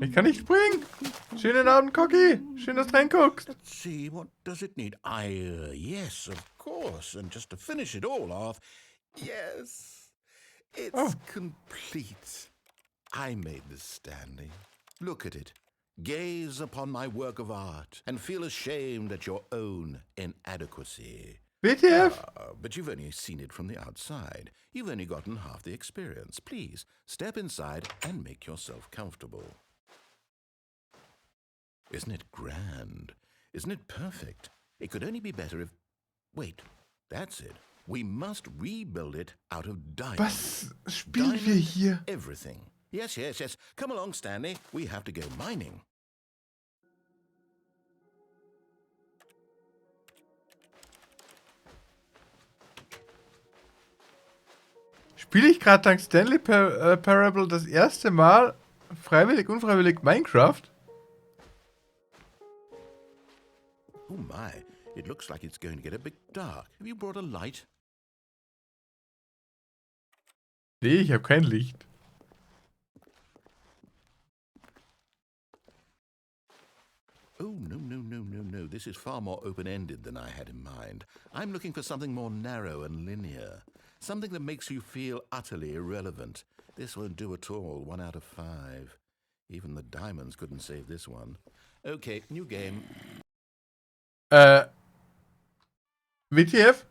Ich kann nicht springen. Schönen Abend, Cocky. Schön, dass du reinguckst. Let's see, what does it need? Yes, of course. And just to finish it all off, yes, it's complete. I made this, Stanley. Look at it. Gaze upon my work of art and feel ashamed at your own inadequacy. WTF? But you've only seen it from the outside. You've only gotten half the experience. Please, step inside and make yourself comfortable. Isn't it grand? Isn't it perfect? It could only be better if... Wait, that's it. We must rebuild it out of diamonds. Was spielen wir hier? Everything. Yes. Come along, Stanley. We have to go mining. Spiele ich gerade dank Stanley Parable das erste Mal freiwillig, unfreiwillig Minecraft? Oh my, it looks like it's going to get a bit dark. Have you brought a light? Nee, ich habe kein Licht. Oh, no. This is far more open-ended than I had in mind. I'm looking for something more narrow and linear. Something that makes you feel utterly irrelevant. This won't do at all. 1 out of 5. Even the diamonds couldn't save this one. Okay, new game. WTF?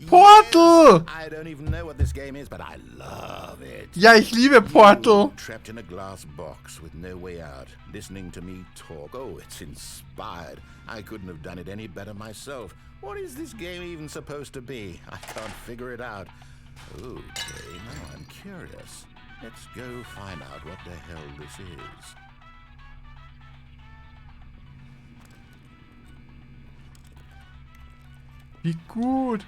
Portal! Yes, I don't even know what this game is, but I love it. Ja, ich liebe Portal. Trapped in a glass box with no way out, listening to me talk. Oh, it's inspired. I couldn't have done it any better myself. What is this game even supposed to be? I can't figure it out. Okay, now I'm curious. Let's go find out what the hell this is. Wie gut.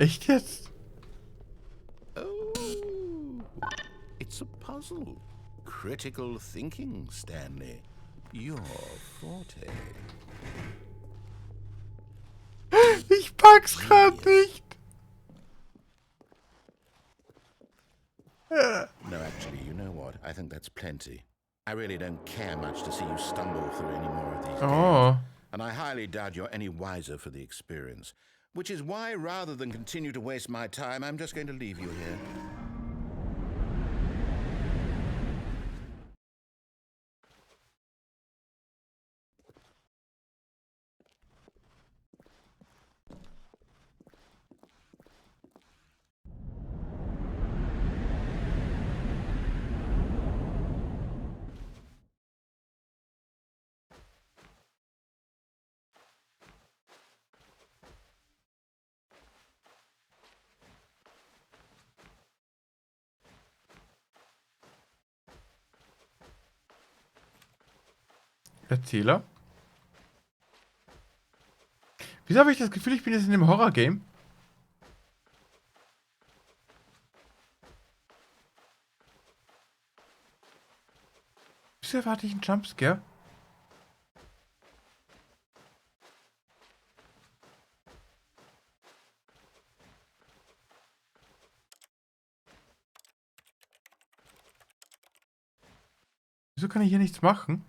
Echt jetzt? Oh, it's a puzzle. Critical thinking, Stanley. Your forte. Ich pack's grad nicht. No, actually, you know what? I think that's plenty. I really don't care much to see you stumble through any more of these games. And I highly doubt you're any wiser for the experience. Which is why, rather than continue to waste my time, I'm just going to leave you here. Erzähler? Wieso habe ich das Gefühl, ich bin jetzt in einem Horror-Game? Wieso erwarte ich einen Jumpscare? Wieso kann ich hier nichts machen?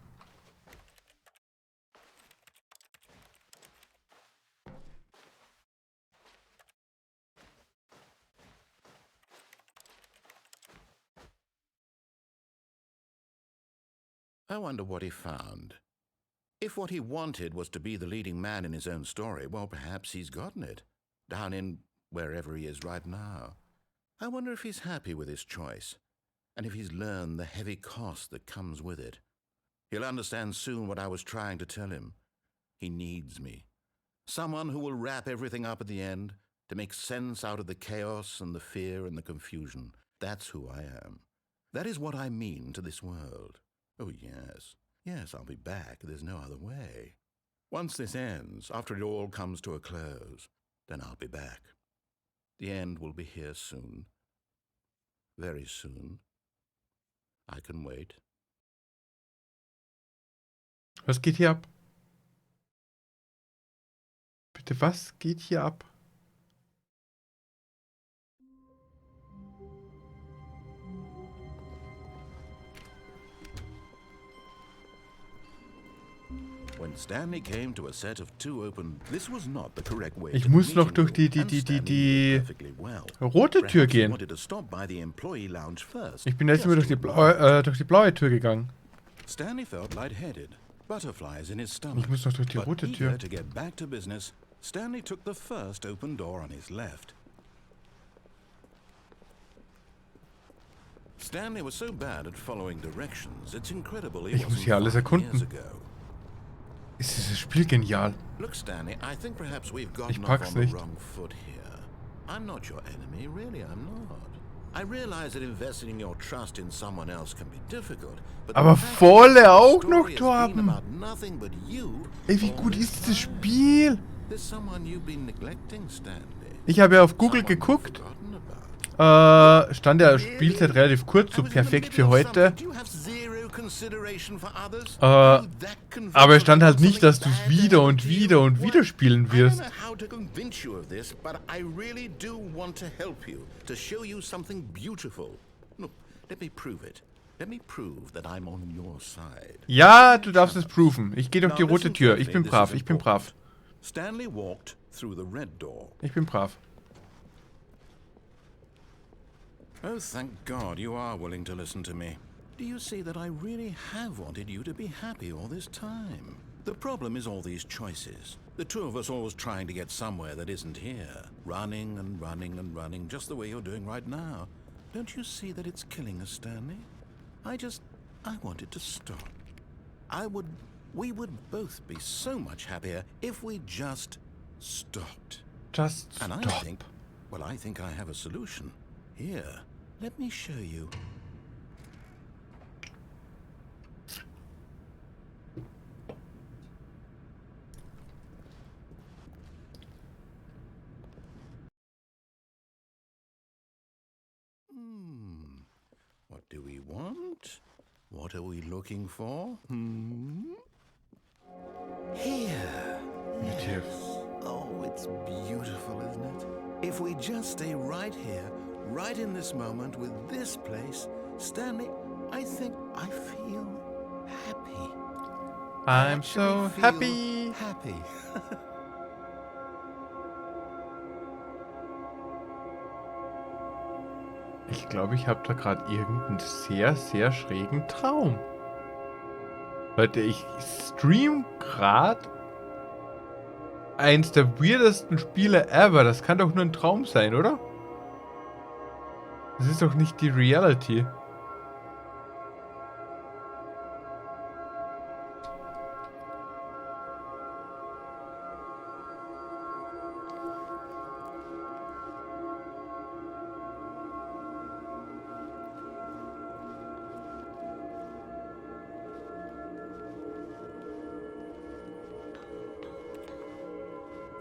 I wonder what he found. If what he wanted was to be the leading man in his own story, well, perhaps he's gotten it. Down in wherever he is right now. I wonder if he's happy with his choice, and if he's learned the heavy cost that comes with it. He'll understand soon what I was trying to tell him. He needs me. Someone who will wrap everything up at the end, to make sense out of the chaos and the fear and the confusion. That's who I am. That is what I mean to this world. Oh, yes. Yes, I'll be back. There's no other way. Once this ends, after it all comes to a close, then I'll be back. The end will be here soon. Very soon. I can wait. Was geht hier ab? Bitte, was geht hier ab? When Stanley came to a set of two open, this was not the correct way. Ich muss noch durch die rote Tür gehen. Ich bin jetzt immer durch die blaue Tür gegangen. Stanley felt lightheaded, butterflies in his stomach. Ich muss noch durch die rote Tür. To get back to business, Stanley took the first open door on his left. Stanley was so bad at following directions, it's incredible he Ich muss hier alles erkunden. Ist dieses Spiel genial. Look, Stanley, I think perhaps we've gotten Ich pack's off on nicht. the wrong foot here. I'm not your enemy, really, I'm not. I realize that investing in your trust in someone else can be difficult, but Aber volle auch noch, Torben. Ey, wie gut ist dieses Spiel? Ich habe ja auf Google geguckt. Stand ja Spielzeit relativ kurz, so perfekt für heute. Aber es stand halt nicht, dass du es wieder und wieder und wieder spielen wirst. Ja, du darfst es proven. Ich gehe durch die rote Tür. Ich bin brav, ich bin brav. Ich bin brav. Oh, thank God you are willing to listen to me. Do you see that I really have wanted you to be happy all this time? The problem is all these choices. The two of us always trying to get somewhere that isn't here. Running and running and running, just the way you're doing right now. Don't you see that it's killing us, Stanley? I want it to stop. We would both be so much happier if we just stopped. Just stop. And I think I have a solution. Here, let me show you. do we want? What are we looking for? Here. Yes. Oh, it's beautiful, isn't it? If we just stay right here, right in this moment with this place, Stanley, I think I feel happy. I'm Actually so feel happy. Happy. Ich glaube, ich habe da gerade irgendeinen sehr, sehr schrägen Traum. Leute, ich stream gerade eins der weirdesten Spiele ever. Das kann doch nur ein Traum sein, oder? Das ist doch nicht die Reality.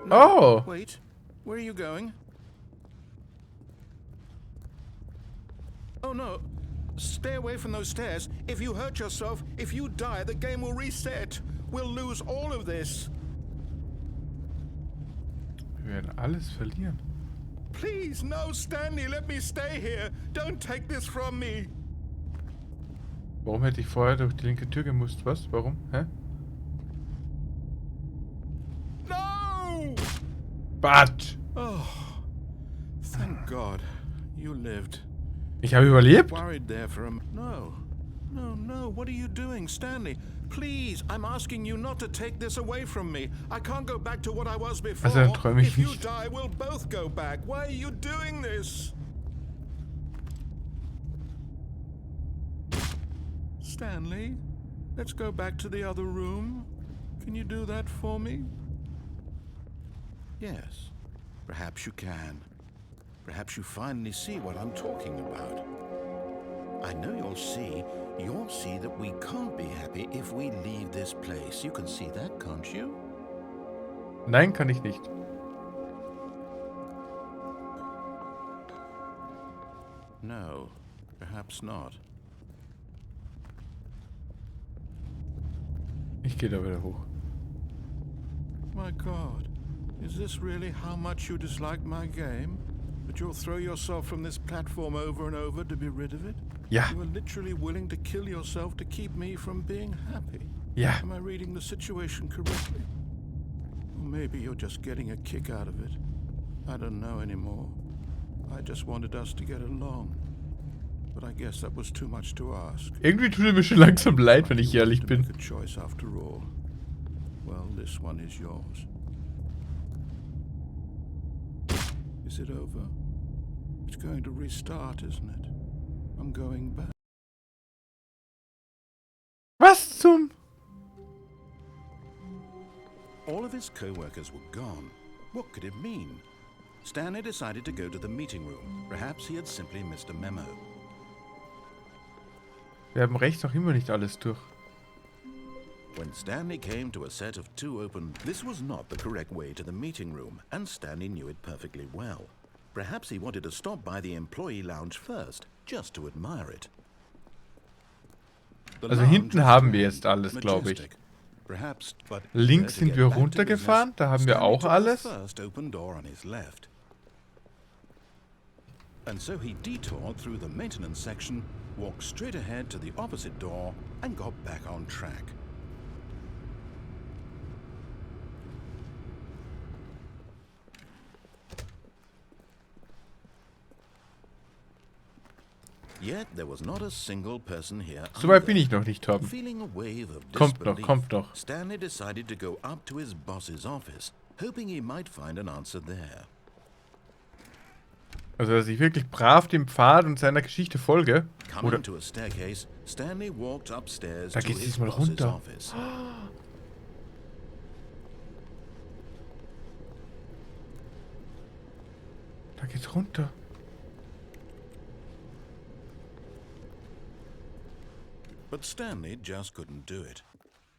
Oh! Wait, where are you going? Oh no, stay away from those stairs. If you hurt yourself, if you die, the game will reset. We'll lose all of this. Wir werden alles verlieren. Please, no, Stanley, let me stay here. Don't take this from me. Warum hätte ich vorher durch die linke Tür gemusst? Was? Warum? Hä? No! But! Oh, thank God you lived. Ich habe überlebt? Worried there for a No. No, what are you doing, Stanley? Please, I'm asking you not to take this away from me. I can't go back to what I was before. Also dann träume ich If you nicht. die, we'll both go back. Why are you doing this? Stanley, let's go back to the other room. Can you do that for me? Yes, perhaps you can. Perhaps you finally see what I'm talking about. I know you'll see that we can't be happy if we leave this place. You can see that, can't you? Nein, kann ich nicht. No, perhaps not. Ich gehe da wieder hoch. My God, is this really how much you dislike my game? That you'll throw yourself from this platform over and over to be rid of it? Ja. You are literally willing to kill yourself to keep me from being happy. Ja. Am I reading the situation correctly? Or maybe you're just getting a kick out of it. I don't know anymore. I just wanted us to get along. But I guess that was too much to ask. Irgendwie tut es mir schon langsam leid, wenn ich ehrlich To bin. make a choice after all. Well, this one is yours. Is it over? It's going to restart, isn't it? I'm going back. Was zum... All of his co-workers were gone. What could it mean? Stanley decided to go to the meeting room. Perhaps he had simply missed a memo. Wir haben rechts noch immer nicht alles durch. When Stanley came to a set of two open... This was not the correct way to the meeting room, and Stanley knew it perfectly well. Perhaps he wanted to stop by the employee lounge first, just to admire it. The Also lounge hinten was haben wir grand, jetzt alles, glaube ich. majestic. Perhaps, but Links to sind get wir back to runtergefahren, business, da haben wir Stanley auch took alles. the first open door on his left. And so he detoured through the maintenance section, walked straight ahead to the opposite door, and got back on track. Yet there was not a single person here. So weit either. bin ich noch nicht, Torben. Feeling a wave of Kommt noch, disbelief, kommt noch. Stanley decided to go up to his boss's office, hoping he might find an answer there. Also, dass ich wirklich brav dem Pfad und seiner Geschichte folge. Coming Oder... to a staircase, Stanley walked upstairs Da to geht's his diesmal boss's runter. office. Da geht's runter. But Stanley just couldn't do it.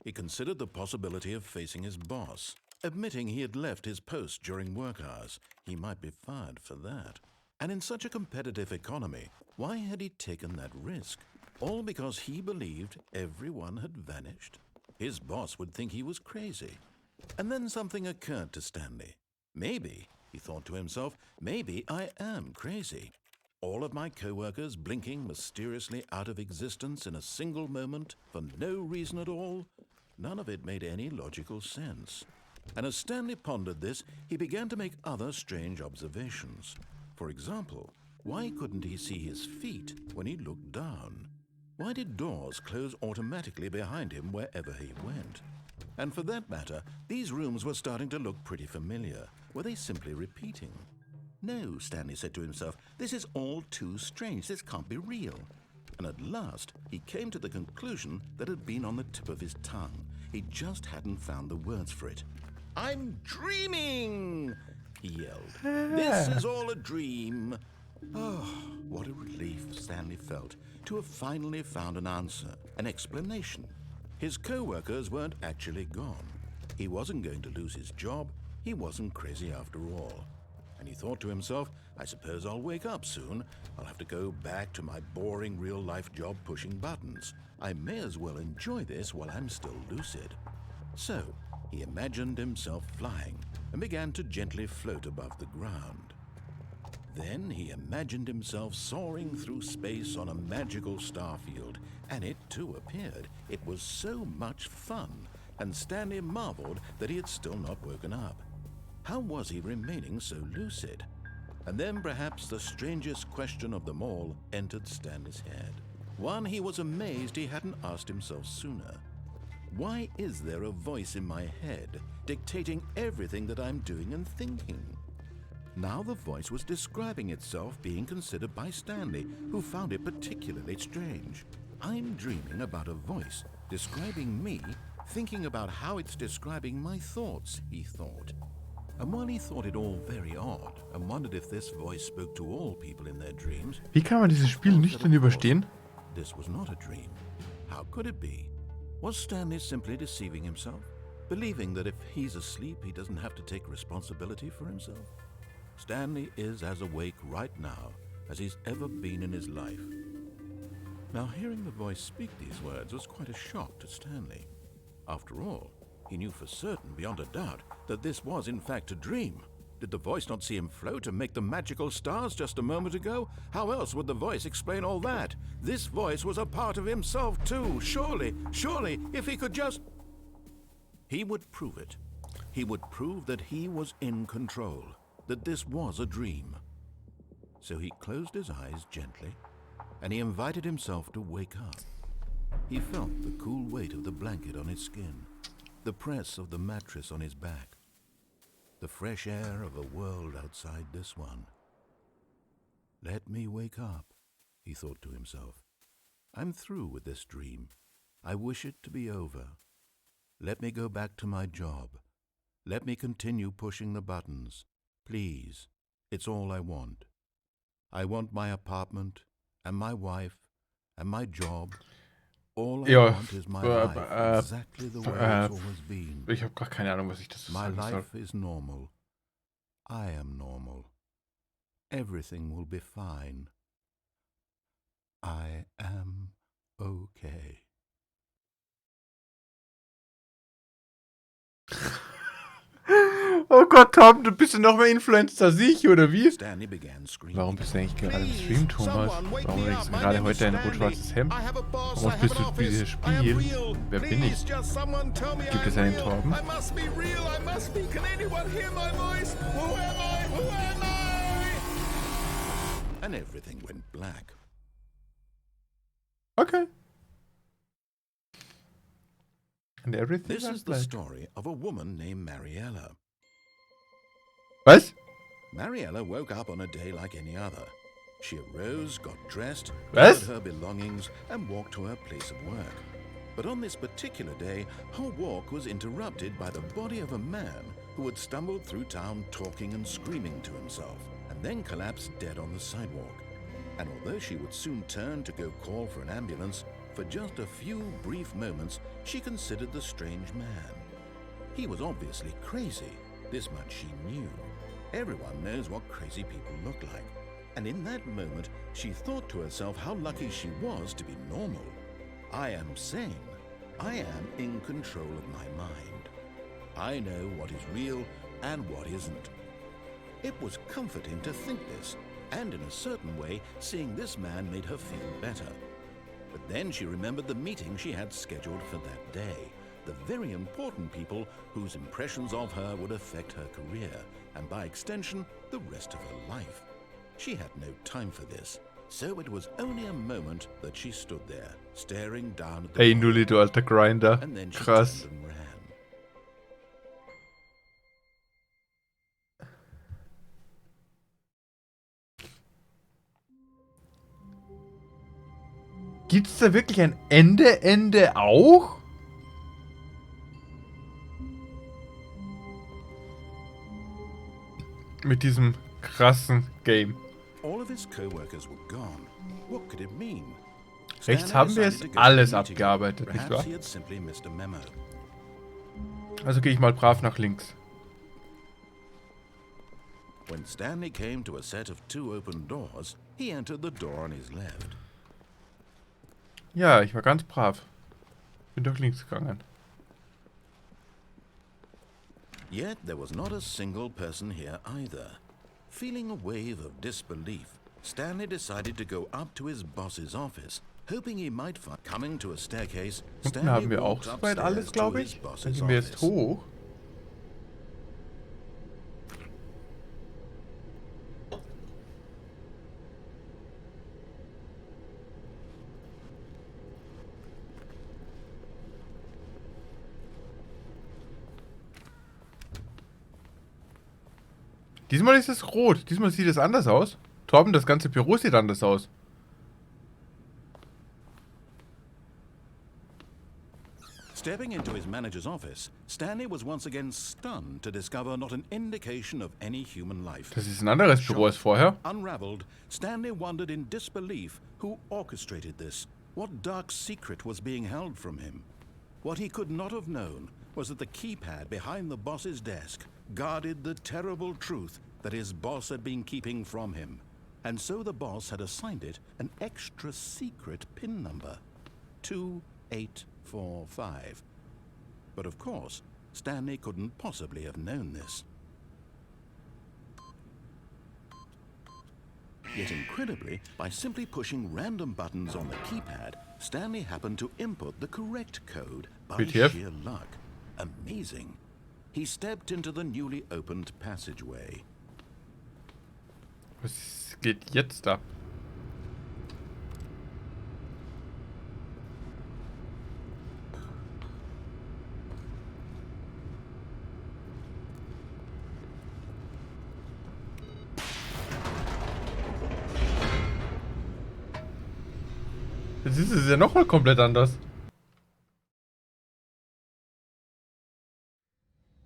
He considered the possibility of facing his boss. Admitting he had left his post during work hours, he might be fired for that. And in such a competitive economy, Why had he taken that risk? All because he believed everyone had vanished? His boss would think he was crazy. And then something occurred to Stanley. Maybe, he thought to himself, maybe I am crazy. All of my co-workers blinking mysteriously out of existence in a single moment for no reason at all. None of it made any logical sense. And as Stanley pondered this, he began to make other strange observations. For example, why couldn't he see his feet when he looked down? Why did doors close automatically behind him wherever he went? And for that matter, these rooms were starting to look pretty familiar. Were they simply repeating? No, Stanley said to himself, this is all too strange. This can't be real. And at last, he came to the conclusion that had been on the tip of his tongue. He just hadn't found the words for it. I'm dreaming, he yelled. This is all a dream. Oh, what a relief Stanley felt to have finally found an answer, an explanation. His co-workers weren't actually gone. He wasn't going to lose his job. He wasn't crazy after all. And he thought to himself, I suppose I'll wake up soon. I'll have to go back to my boring real-life job pushing buttons. I may as well enjoy this while I'm still lucid. So, he imagined himself flying and began to gently float above the ground. Then he imagined himself soaring through space on a magical starfield, and it too appeared. It was so much fun, and Stanley marveled that he had still not woken up. How was he remaining so lucid? And then perhaps the strangest question of them all entered Stanley's head. One he was amazed he hadn't asked himself sooner. Why is there a voice in my head dictating everything that I'm doing and thinking? Now the voice was describing itself being considered by Stanley, who found it particularly strange. I'm dreaming about a voice describing me, thinking about how it's describing my thoughts, he thought. And while he thought it all very odd and wondered if this voice spoke to all people in their dreams, Wie kann man dieses Spiel nüchtern überstehen? this was not a dream. How could it be? Was Stanley simply deceiving himself, believing that if he's asleep, he doesn't have to take responsibility for himself? Stanley is as awake right now as he's ever been in his life. Now, hearing the voice speak these words was quite a shock to Stanley. After all, he knew for certain, beyond a doubt, that this was in fact a dream. Did the voice not see him float and make the magical stars just a moment ago? How else would the voice explain all that? This voice was a part of himself too. Surely, if he could just... He would prove it. He would prove that he was in control, that this was a dream. So he closed his eyes gently, and he invited himself to wake up. He felt the cool weight of the blanket on his skin, the press of the mattress on his back, the fresh air of a world outside this one. Let me wake up, he thought to himself. I'm through with this dream. I wish it to be over. Let me go back to my job. Let me continue pushing the buttons. Please, it's all I want. I want my apartment, and my wife, and my job. All I want is my life, exactly the way it's always been. Ich habe gar keine Ahnung, was ich dazu My sagen soll. life is normal. I am normal. Everything will be fine. I am okay. Oh Gott, Tom, du bist ja noch mehr Influencer als ich, oder wie? Stanley began screaming. Warum bist du eigentlich gerade im Stream, Thomas? Warum trägst du gerade heute ein rot-schwarzes Hemd? Warum spielst du dieses Spiel? Wer bin ich? Gibt es einen Torben? And everything went black. Okay. And everything This went is the black. story of a woman named Mariella. Was? Mariella woke up on a day like any other. She arose, got dressed, Was? gathered her belongings, and walked to her place of work. But on this particular day, her walk was interrupted by the body of a man who had stumbled through town talking and screaming to himself, and then collapsed dead on the sidewalk. And although she would soon turn to go call for an ambulance, for just a few brief moments, she considered the strange man. He was obviously crazy. This much she knew. Everyone knows what crazy people look like. And in that moment, she thought to herself how lucky she was to be normal. I am sane. I am in control of my mind. I know what is real and what isn't. It was comforting to think this, and in a certain way, seeing this man made her feel better. But then she remembered the meeting she had scheduled for that day, the very important people whose impressions of her would affect her career, and by extension, the rest of her life. She had no time for this, so it was only a moment that she stood there, staring down at the Ey, Nulli, du alter Grinder. and then she Krass. turned and ran. Gibt's da wirklich ein Ende auch? Mit diesem krassen Game. All of his co-workers were gone. What could it mean? Rechts Stanley haben wir decided jetzt to go alles to the meeting. abgearbeitet, nicht Perhaps wahr? he had simply missed a memo. Also gehe ich mal brav nach links. When Stanley came to a set of 2 open doors, he entered the door on his left. Ja, ich war ganz brav. Bin durch links gegangen. Yet there was not a single person here either. Feeling a wave of disbelief, Stanley decided to go up to his boss's office, hoping he might find. Coming to a staircase, Unten Stanley haben wir auch walked soweit upstairs alles, to glaube his ich. Dann boss's gehen wir jetzt office. hoch. Diesmal ist es rot. Diesmal sieht es anders aus. Torben, das ganze Büro sieht anders aus. Stepping into his manager's office, Stanley was once again stunned to discover not an indication of any human life. Das ist ein anderes Büro als vorher. Unraveled, Stanley wondered in disbelief who orchestrated this. What dark secret was being held from him? What he could not have known was that the keypad behind the boss's desk guarded the terrible truth that his boss had been keeping from him. And so the boss had assigned it an extra secret PIN number. 2845. But of course, Stanley couldn't possibly have known this. Yet incredibly, by simply pushing random buttons on the keypad, Stanley happened to input the correct code by WTF? sheer luck. Amazing. He stepped into the newly opened passageway. Was geht jetzt ab? Jetzt ist es ja nochmal komplett anders.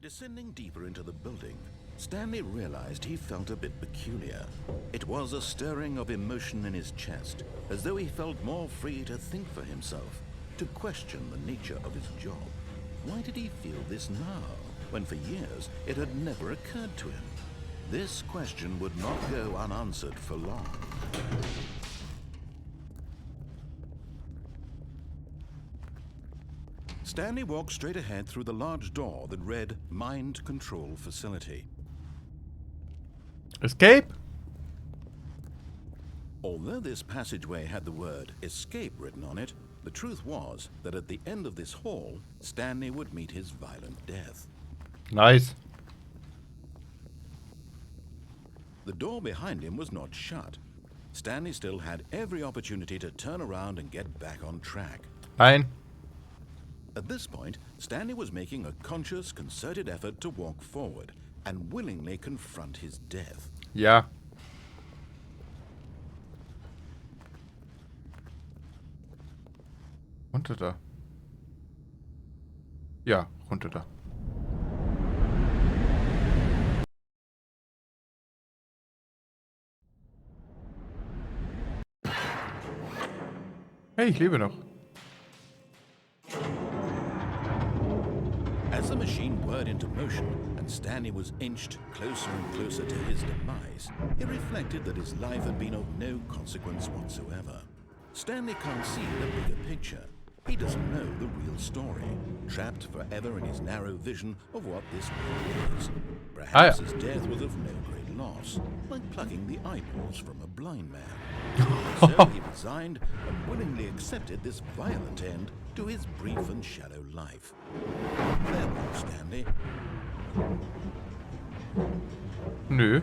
Descending deeper into the building, Stanley realized he felt a bit peculiar. It was a stirring of emotion in his chest, as though he felt more free to think for himself, to question the nature of his job. Why did he feel this now, when for years it had never occurred to him? This question would not go unanswered for long. Stanley walked straight ahead through the large door that read Mind Control Facility. Escape? Although this passageway had the word escape written on it, the truth was that at the end of this hall, Stanley would meet his violent death. Nice. The door behind him was not shut. Stanley still had every opportunity to turn around and get back on track. Nein. At this point, Stanley was making a conscious, concerted effort to walk forward and willingly confront his death. Ja. Runter da. Ja, runter da. Hey, ich lebe noch. As the machine whirred into motion and Stanley was inched closer and closer to his demise, he reflected that his life had been of no consequence whatsoever. Stanley can't see the bigger picture. He doesn't know the real story, trapped forever in his narrow vision of what this world is. Perhaps his death was of no great loss, like plucking the eyeballs from a blind man. So he resigned and willingly accepted this violent end to his brief and shallow life. Farewell, Stanley. Nö.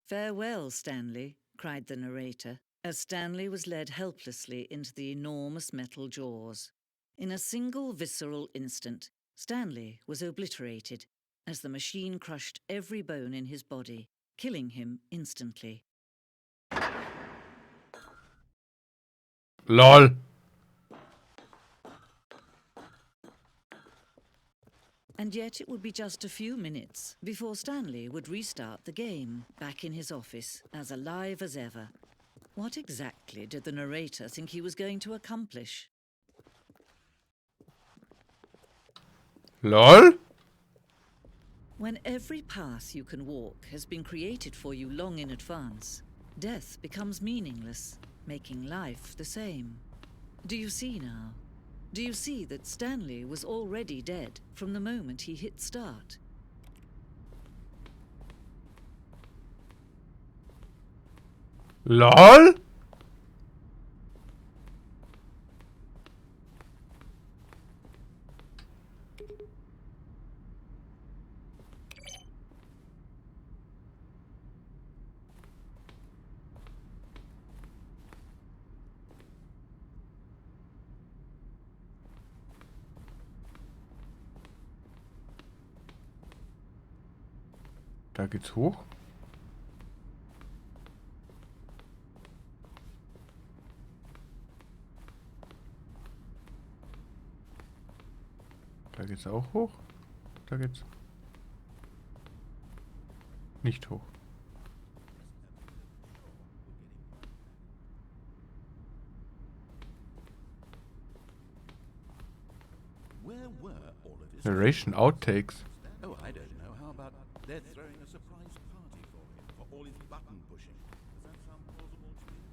"Farewell, Stanley," cried the narrator, as Stanley was led helplessly into the enormous metal jaws. In a single visceral instant, Stanley was obliterated as the machine crushed every bone in his body, killing him instantly. LOL. And yet it would be just a few minutes before Stanley would restart the game, back in his office, as alive as ever. What exactly did the narrator think he was going to accomplish? LOL? When every path you can walk has been created for you long in advance, death becomes meaningless, making life the same. Do you see now? Do you see that Stanley was already dead from the moment he hit start? LOL? Da geht's hoch. Da geht's auch hoch. Da geht's nicht hoch. Where were all of his Narration outtakes. Oh, I don't know. How about they're throwing a surprise party for him, for all his button pushing? Does that sound plausible to you?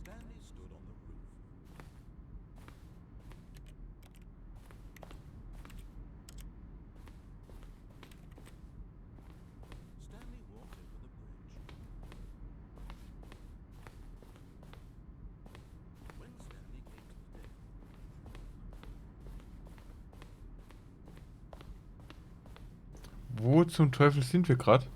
Stanley stood on the roof. Stanley walked over the bridge. When Stanley came to the deck, Wo zum Teufel sind wir gerade?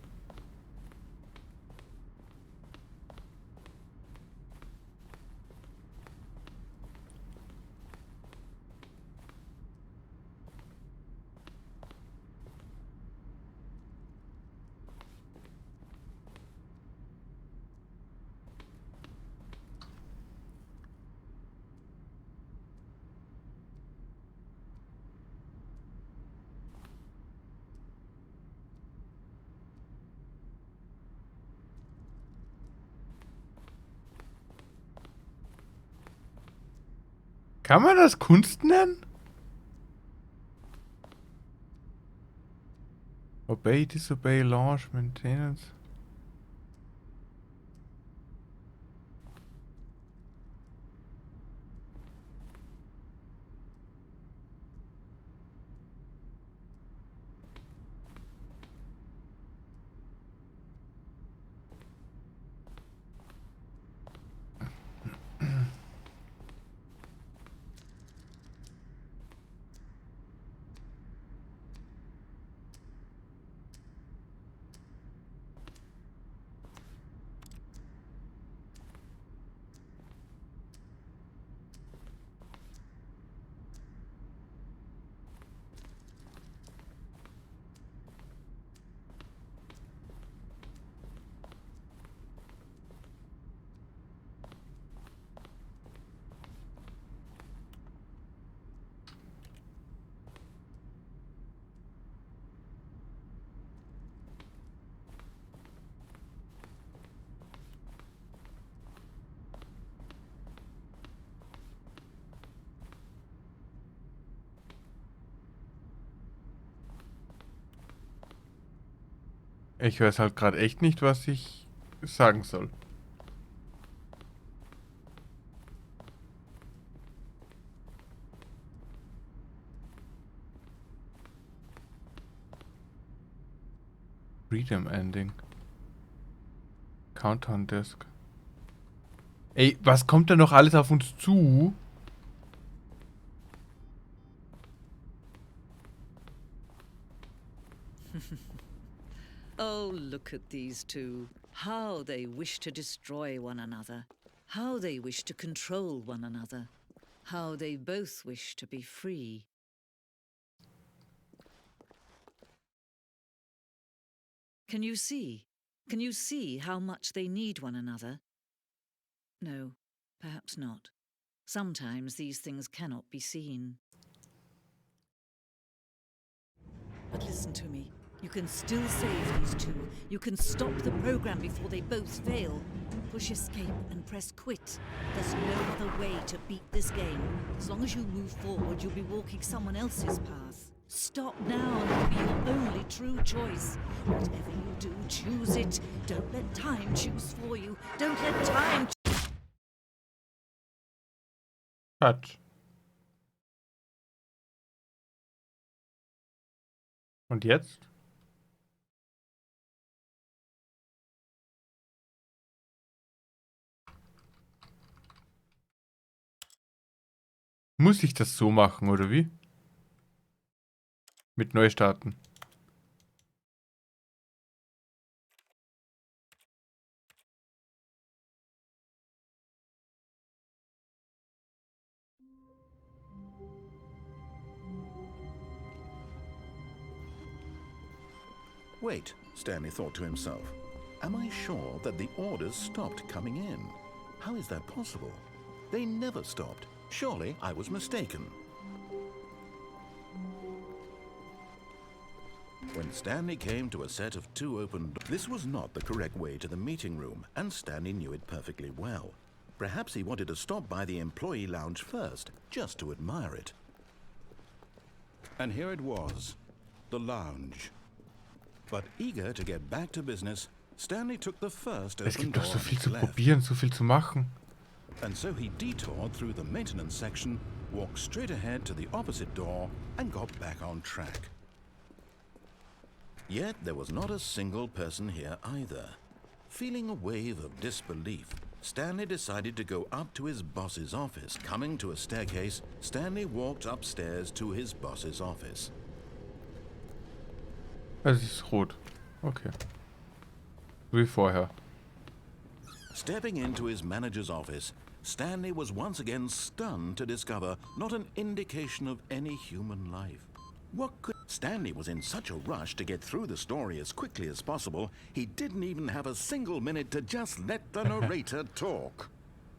Kann man das Kunst nennen? Obey, disobey, launch, maintenance. Ich weiß halt gerade echt nicht, was ich sagen soll. Freedom Ending. Countdown Disk. Ey, was kommt denn noch alles auf uns zu? Oh, look at these two. How they wish to destroy one another. How they wish to control one another. How they both wish to be free. Can you see? Can you see how much they need one another? No, perhaps not. Sometimes these things cannot be seen. But listen to me. You can still save these two. You can stop the program before they both fail. Push escape and press quit. There's no other way to beat this game. As long as you move forward, you'll be walking someone else's path. Stop now and it'll be your only true choice. Whatever you do, choose it. Don't let time choose for you. Don't let time Quatsch. Und jetzt? Muss ich das so machen, oder wie? Mit Neustarten. Wait, Stanley thought to himself. Am I sure that the orders stopped coming in? How is that possible? They never stopped. Surely I was mistaken. When Stanley came to a set of two open doors, this was not the correct way to the meeting room, and Stanley knew it perfectly well. Perhaps he wanted to stop by the employee lounge first, just to admire it. And here it was, the lounge. But eager to get back to business, Stanley took the first Es open gibt doch door so viel on zu his left. probieren, so viel zu machen. And so he detoured through the maintenance section, walked straight ahead to the opposite door, and got back on track. Yet there was not a single person here either. Feeling a wave of disbelief, Stanley decided to go up to his boss's office. Coming to a staircase, Stanley walked upstairs to his boss's office. Es ist rot. Okay. Wie vorher. Stepping into his manager's office, Stanley was once again stunned to discover not an indication of any human life. What could... Stanley was in such a rush to get through the story as quickly as possible, he didn't even have a single minute to just let the narrator talk.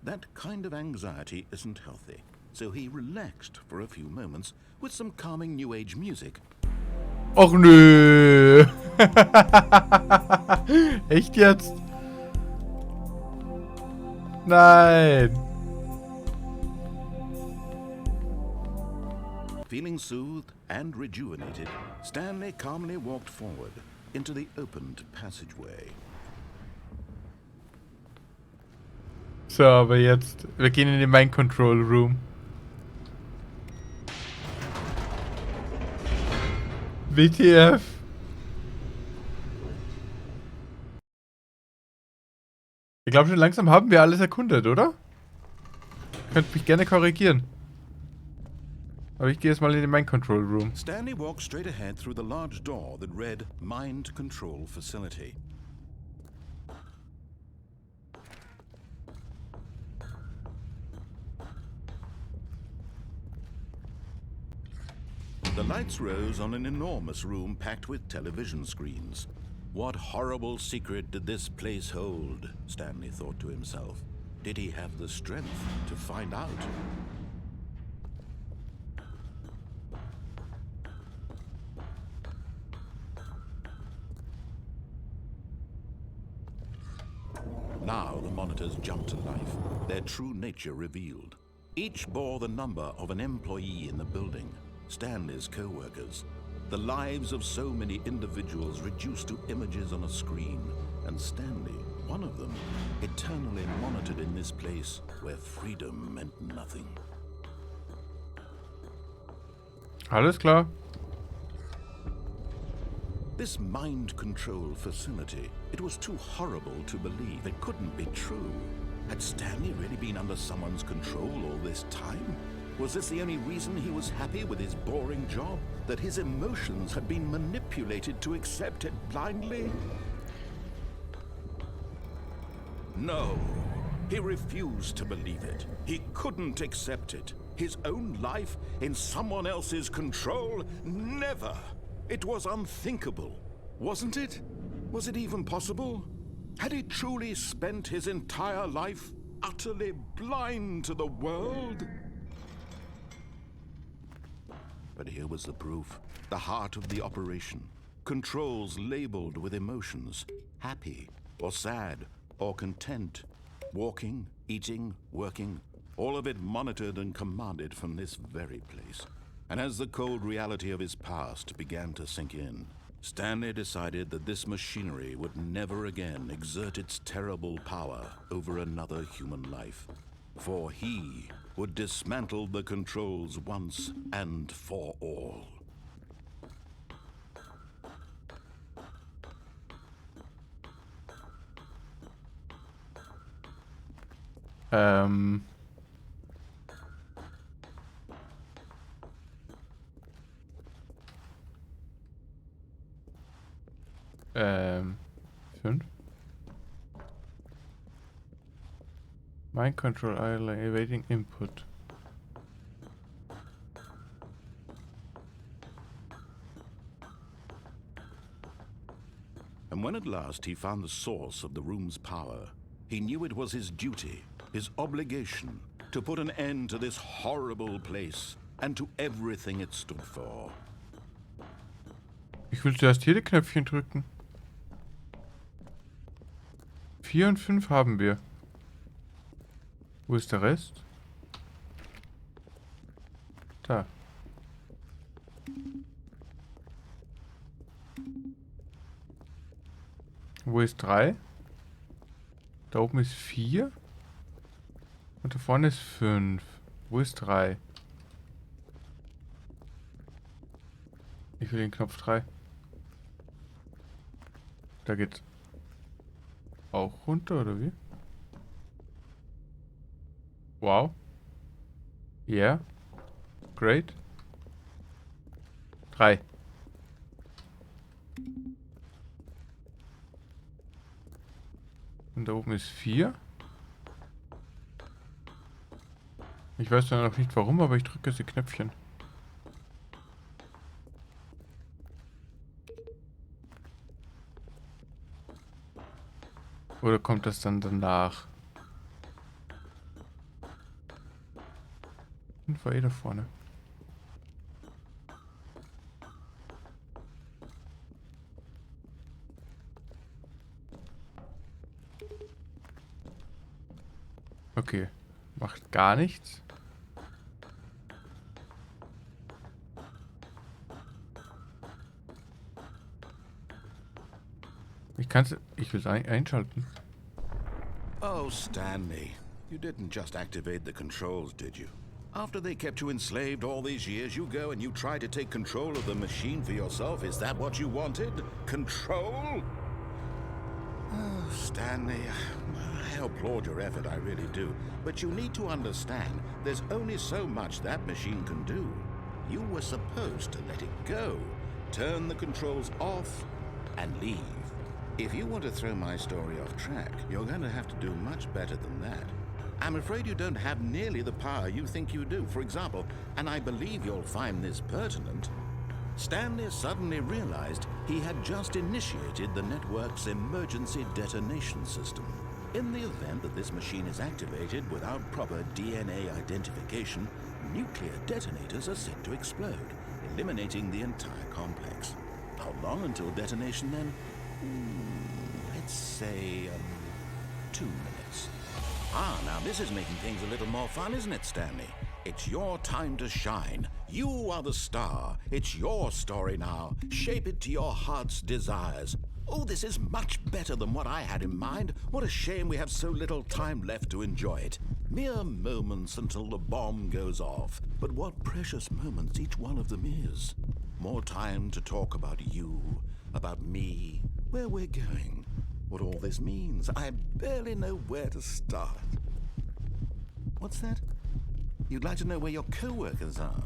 That kind of anxiety isn't healthy, so he relaxed for a few moments with some calming New Age music. Och nö! Echt jetzt? Nein! Feeling soothed and rejuvenated, Stanley calmly walked forward into the opened passageway. So, aber jetzt. Wir gehen in den Mind Control Room. WTF? Ich glaube schon langsam haben wir alles erkundet, oder? Könnt mich gerne korrigieren. Aber ich gehe jetzt mal in den Mind Control Room. Stanley walked straight ahead through the large door that read Mind Control Facility. The lights rose on an enormous room packed with television screens. What horrible secret did this place hold? Stanley thought to himself. Did he have the strength to find out? Now the monitors jumped to life, their true nature revealed. Each bore the number of an employee in the building, Stanley's co-workers. The lives of so many individuals reduced to images on a screen, and Stanley, one of them, eternally monitored in this place where freedom meant nothing. Alles klar. This mind control facility, it was too horrible to believe. It couldn't be true. Had Stanley really been under someone's control all this time? Was this the only reason he was happy with his boring job? That his emotions had been manipulated to accept it blindly? No, he refused to believe it. He couldn't accept it. His own life in someone else's control? Never! It was unthinkable, wasn't it? Was it even possible? Had he truly spent his entire life utterly blind to the world? But here was the proof. The heart of the operation. Controls labeled with emotions. Happy, or sad, or content. Walking, eating, working. All of it monitored and commanded from this very place. And as the cold reality of his past began to sink in, Stanley decided that this machinery would never again exert its terrible power over another human life. For he would dismantle the controls once and for all. Fünf. Mind control island awaiting input. And when at last he found the source of the room's power, he knew it was his duty, his obligation, to put an end to this horrible place and to everything it stood for. Ich will zuerst jede Knöpfchen drücken. 4 und 5 haben wir. Wo ist der Rest? Da. Wo ist 3? Da oben ist 4. Und da vorne ist 5. Wo ist 3? Ich will den Knopf 3. Da geht's auch runter, oder wie? Wow. Yeah. Great. 3. Und da oben ist 4. Ich weiß noch nicht warum, aber ich drücke jetzt die Knöpfchen. Oder kommt das dann danach? 5 war eh da vorne. Okay, macht gar nichts. Ich will es einschalten. Oh, Stanley, you didn't just activate the controls, did you? After they kept you enslaved all these years, you go and you try to take control of the machine for yourself. Is that what you wanted? Control? Oh, Stanley, I applaud your effort, I really do. But you need to understand, there's only so much that machine can do. You were supposed to let it go, turn the controls off, and leave. If you want to throw my story off track, you're going to have to do much better than that. I'm afraid you don't have nearly the power you think you do. For example, and I believe you'll find this pertinent, Stanley suddenly realized he had just initiated the network's emergency detonation system. In the event that this machine is activated without proper DNA identification, nuclear detonators are set to explode, eliminating the entire complex. How long until detonation then? Let's say 2 minutes. Ah, now this is making things a little more fun, isn't it, Stanley? It's your time to shine. You are the star. It's your story now. Shape it to your heart's desires. Oh, this is much better than what I had in mind. What a shame we have so little time left to enjoy it. Mere moments until the bomb goes off. But what precious moments each one of them is. More time to talk about you, about me, where we're going, what all this means. I barely know where to start. What's that? You'd like to know where your co-workers are?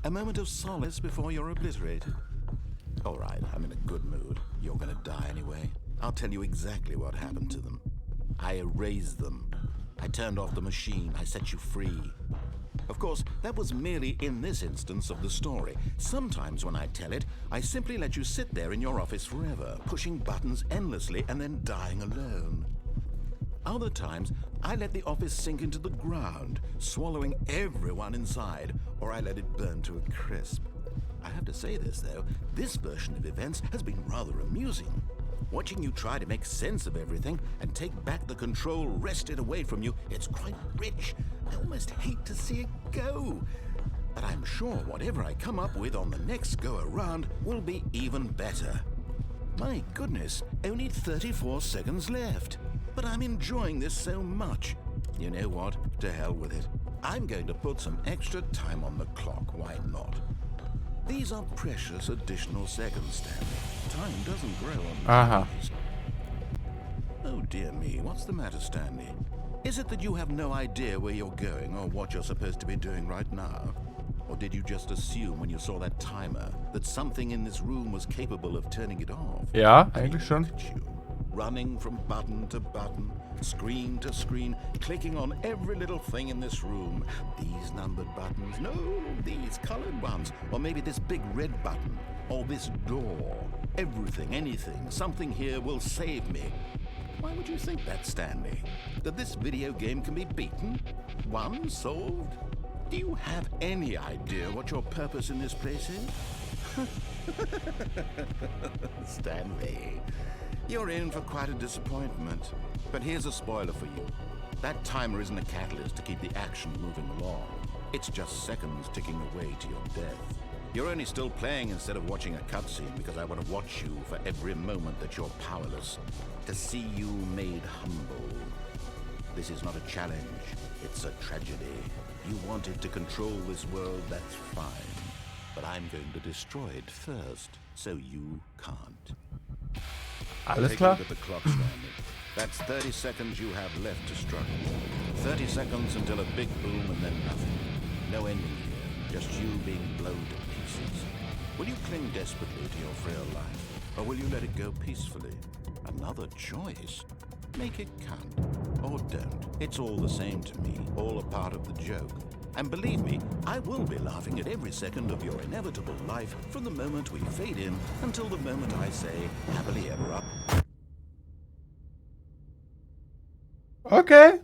A moment of solace before you're obliterated? All right, I'm in a good mood. You're gonna die anyway. I'll tell you exactly what happened to them. I erased them. I turned off the machine. I set you free. Of course, that was merely in this instance of the story. Sometimes when I tell it, I simply let you sit there in your office forever, pushing buttons endlessly and then dying alone. Other times, I let the office sink into the ground, swallowing everyone inside, or I let it burn to a crisp. I have to say this, though, this version of events has been rather amusing. Watching you try to make sense of everything and take back the control wrested away from you, it's quite rich. I almost hate to see it go. But I'm sure whatever I come up with on the next go-around will be even better. My goodness, only 34 seconds left. But I'm enjoying this so much. You know what? To hell with it. I'm going to put some extra time on the clock. Why not? These are precious additional seconds, Stanley. Time doesn't grow on trees. Oh dear me, what's the matter, Stanley? Is it that you have no idea where you're going or what you're supposed to be doing right now? Or did you just assume when you saw that timer that something in this room was capable of turning it off? Ja, eigentlich schon. Look at you, running from button to button, screen to screen, clicking on every little thing in this room. These numbered buttons, no, these colored ones, or maybe this big red button, or this door. Everything, anything, something here will save me. Why would you think that, Stanley? That this video game can be beaten? Won? Solved? Do you have any idea what your purpose in this place is? Stanley, you're in for quite a disappointment. But here's a spoiler for you. That timer isn't a catalyst to keep the action moving along. It's just seconds ticking away to your death. You're only still playing instead of watching a cutscene because I want to watch you for every moment that you're powerless. To see you made humble. This is not a challenge. It's a tragedy. You wanted to control this world, that's fine. But I'm going to destroy it first, so you can't. Alles Take a klar? look at the clock, Stanley. That's 30 seconds you have left to struggle. 30 seconds until a big boom and then nothing. No ending here, just you being blown to pieces. Will you cling desperately to your frail life, or will you let it go peacefully? Another choice. Make it count. Or don't. It's all the same to me, all a part of the joke. And believe me, I will be laughing at every second of your inevitable life from the moment we fade in until the moment I say, happily ever after. Okay.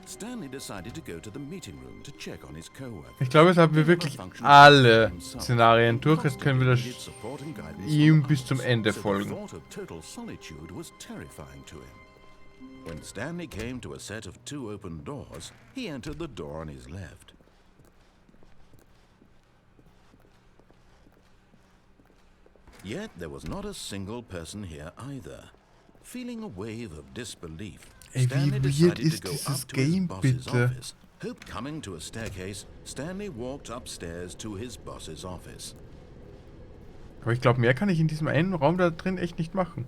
Stanley decided to go to the meeting room to check on his coworker. Ich glaube, jetzt haben wir wirklich alle Szenarien durch. Jetzt können wir ihm bis zum Ende folgen. The thought of total solitude was terrifying to him. When Stanley came to a set of 2 open doors, he entered the door on his left. Yet there was not a single person here either. Feeling a wave of disbelief, Ey, wie Stanley weird decided ist to go dieses up to his Game, boss's bitte? office. Hope coming to a staircase, Stanley walked upstairs to his boss's office. Aber ich glaube, mehr kann ich in diesem einen Raum da drin echt nicht machen.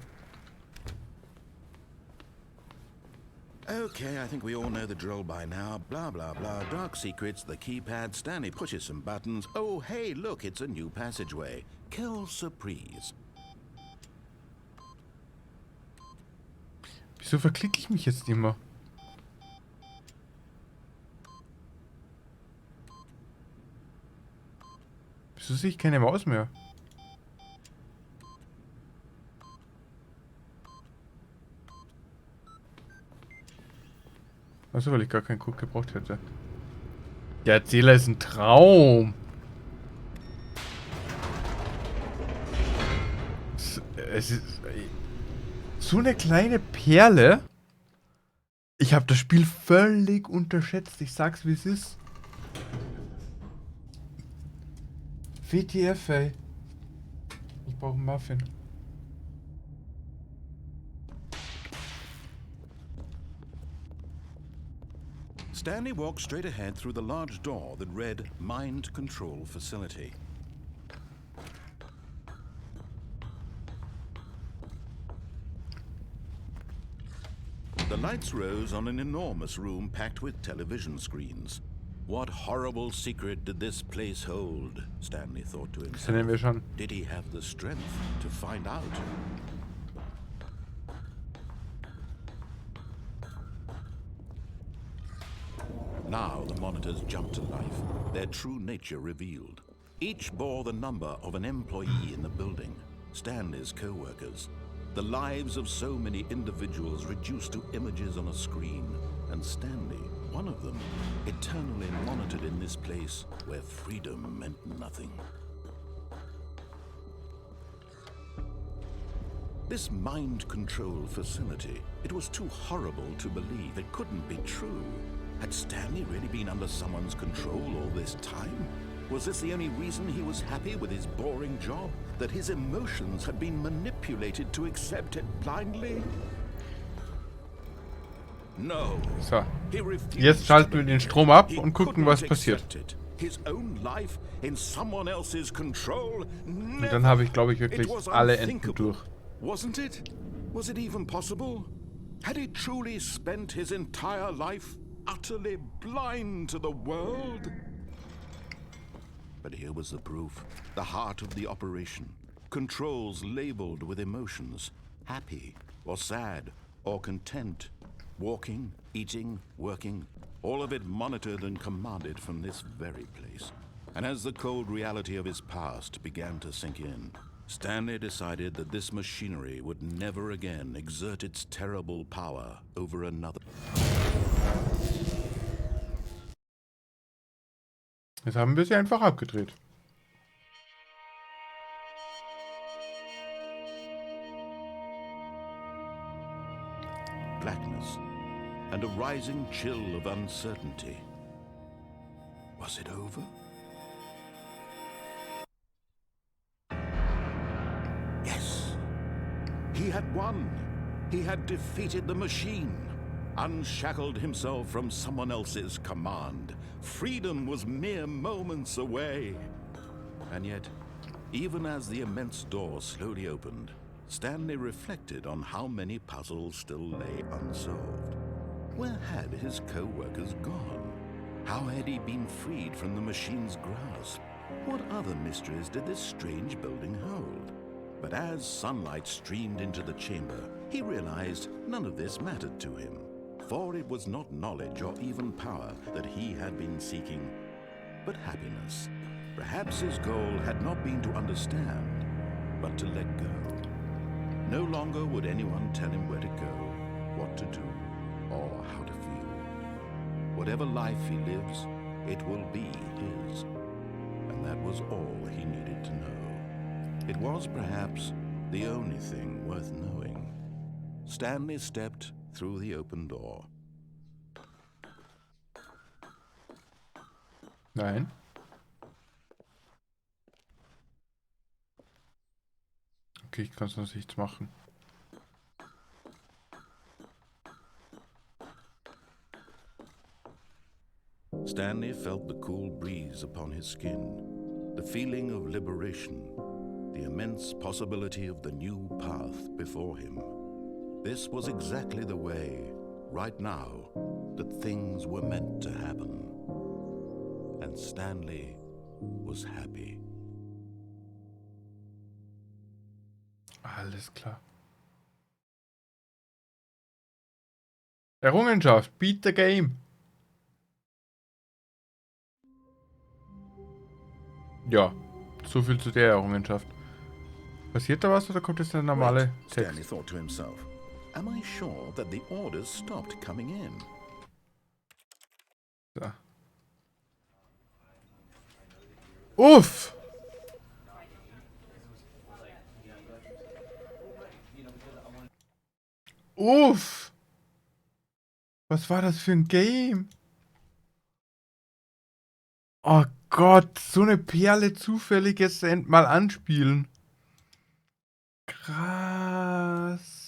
Okay, I think we all know the drill by now. Blah, blah, blah. Dark secrets, the keypad. Stanley pushes some buttons. Oh, hey, look, it's a new passageway. Quelle surprise. Wieso verklicke ich mich jetzt immer? Wieso sehe ich keine Maus mehr? Also, weil ich gar keinen Code gebraucht hätte. Der Erzähler ist ein Traum. Es ist so eine kleine Perle. Ich habe das Spiel völlig unterschätzt. Ich sag's, wie es ist. WTF, ey. Ich brauche einen Muffin. Stanley walked straight ahead through the large door that read Mind Control Facility. The lights rose on an enormous room packed with television screens. What horrible secret did this place hold? Stanley thought to Das nehmen wir himself. schon. Did he have the strength to find out? Now the monitors jumped to life, their true nature revealed. Each bore the number of an employee in the building, Stanley's co-workers. The lives of so many individuals reduced to images on a screen, and Stanley, one of them, eternally monitored in this place where freedom meant nothing. This mind control facility, it was too horrible to believe. It couldn't be true. Had Stanley really been under someone's control all this time? Was this the only reason he was happy with his boring job? That his emotions had been manipulated to accept it blindly? No. So. He refused Jetzt schalten wir den Strom ab He und gucken, couldn't was passiert. accept it. His own life in someone else's control? Und dann habe ich, glaube ich, wirklich It was alle Enden unthinkable, durch. wasn't it? Was it even possible? Had he truly spent his entire life utterly blind to the world? But here was the proof, the heart of the operation. Controls labeled with emotions, happy or sad or content. Walking, eating, working, all of it monitored and commanded from this very place. And as the cold reality of his past began to sink in, Stanley decided that this machinery would never again exert its terrible power over another. Jetzt haben wir sie einfach abgedreht. Blackness and a rising chill of uncertainty. Was it over? Yes. He had won. He had defeated the machine, unshackled himself from someone else's command. Freedom was mere moments away. And yet, even as the immense door slowly opened, Stanley reflected on how many puzzles still lay unsolved. Where had his co-workers gone? How had he been freed from the machine's grasp? What other mysteries did this strange building hold? But as sunlight streamed into the chamber, he realized none of this mattered to him. For it was not knowledge or even power that he had been seeking, but happiness. Perhaps his goal had not been to understand, but to let go. No longer would anyone tell him where to go, what to do, or how to feel. Whatever life he lives, it will be his. And that was all he needed to know. It was perhaps the only thing worth knowing. Stanley stepped through the open door. Nein. Okay, ich kann sonst nichts machen. Stanley felt the cool breeze upon his skin, the feeling of liberation, the immense possibility of the new path before him. This was exactly the way, right now, that things were meant to happen. And Stanley was happy. Alles klar. Errungenschaft. Beat the game. Ja, so viel zu der Errungenschaft. Passiert da was oder kommt jetzt der normale Wait, Stanley Text? thought to himself. Am I sure that the orders stopped coming in? So. Uff! Uff. Was war das für ein Game? Oh Gott, so eine Perle zufälliges mal anspielen. Krass.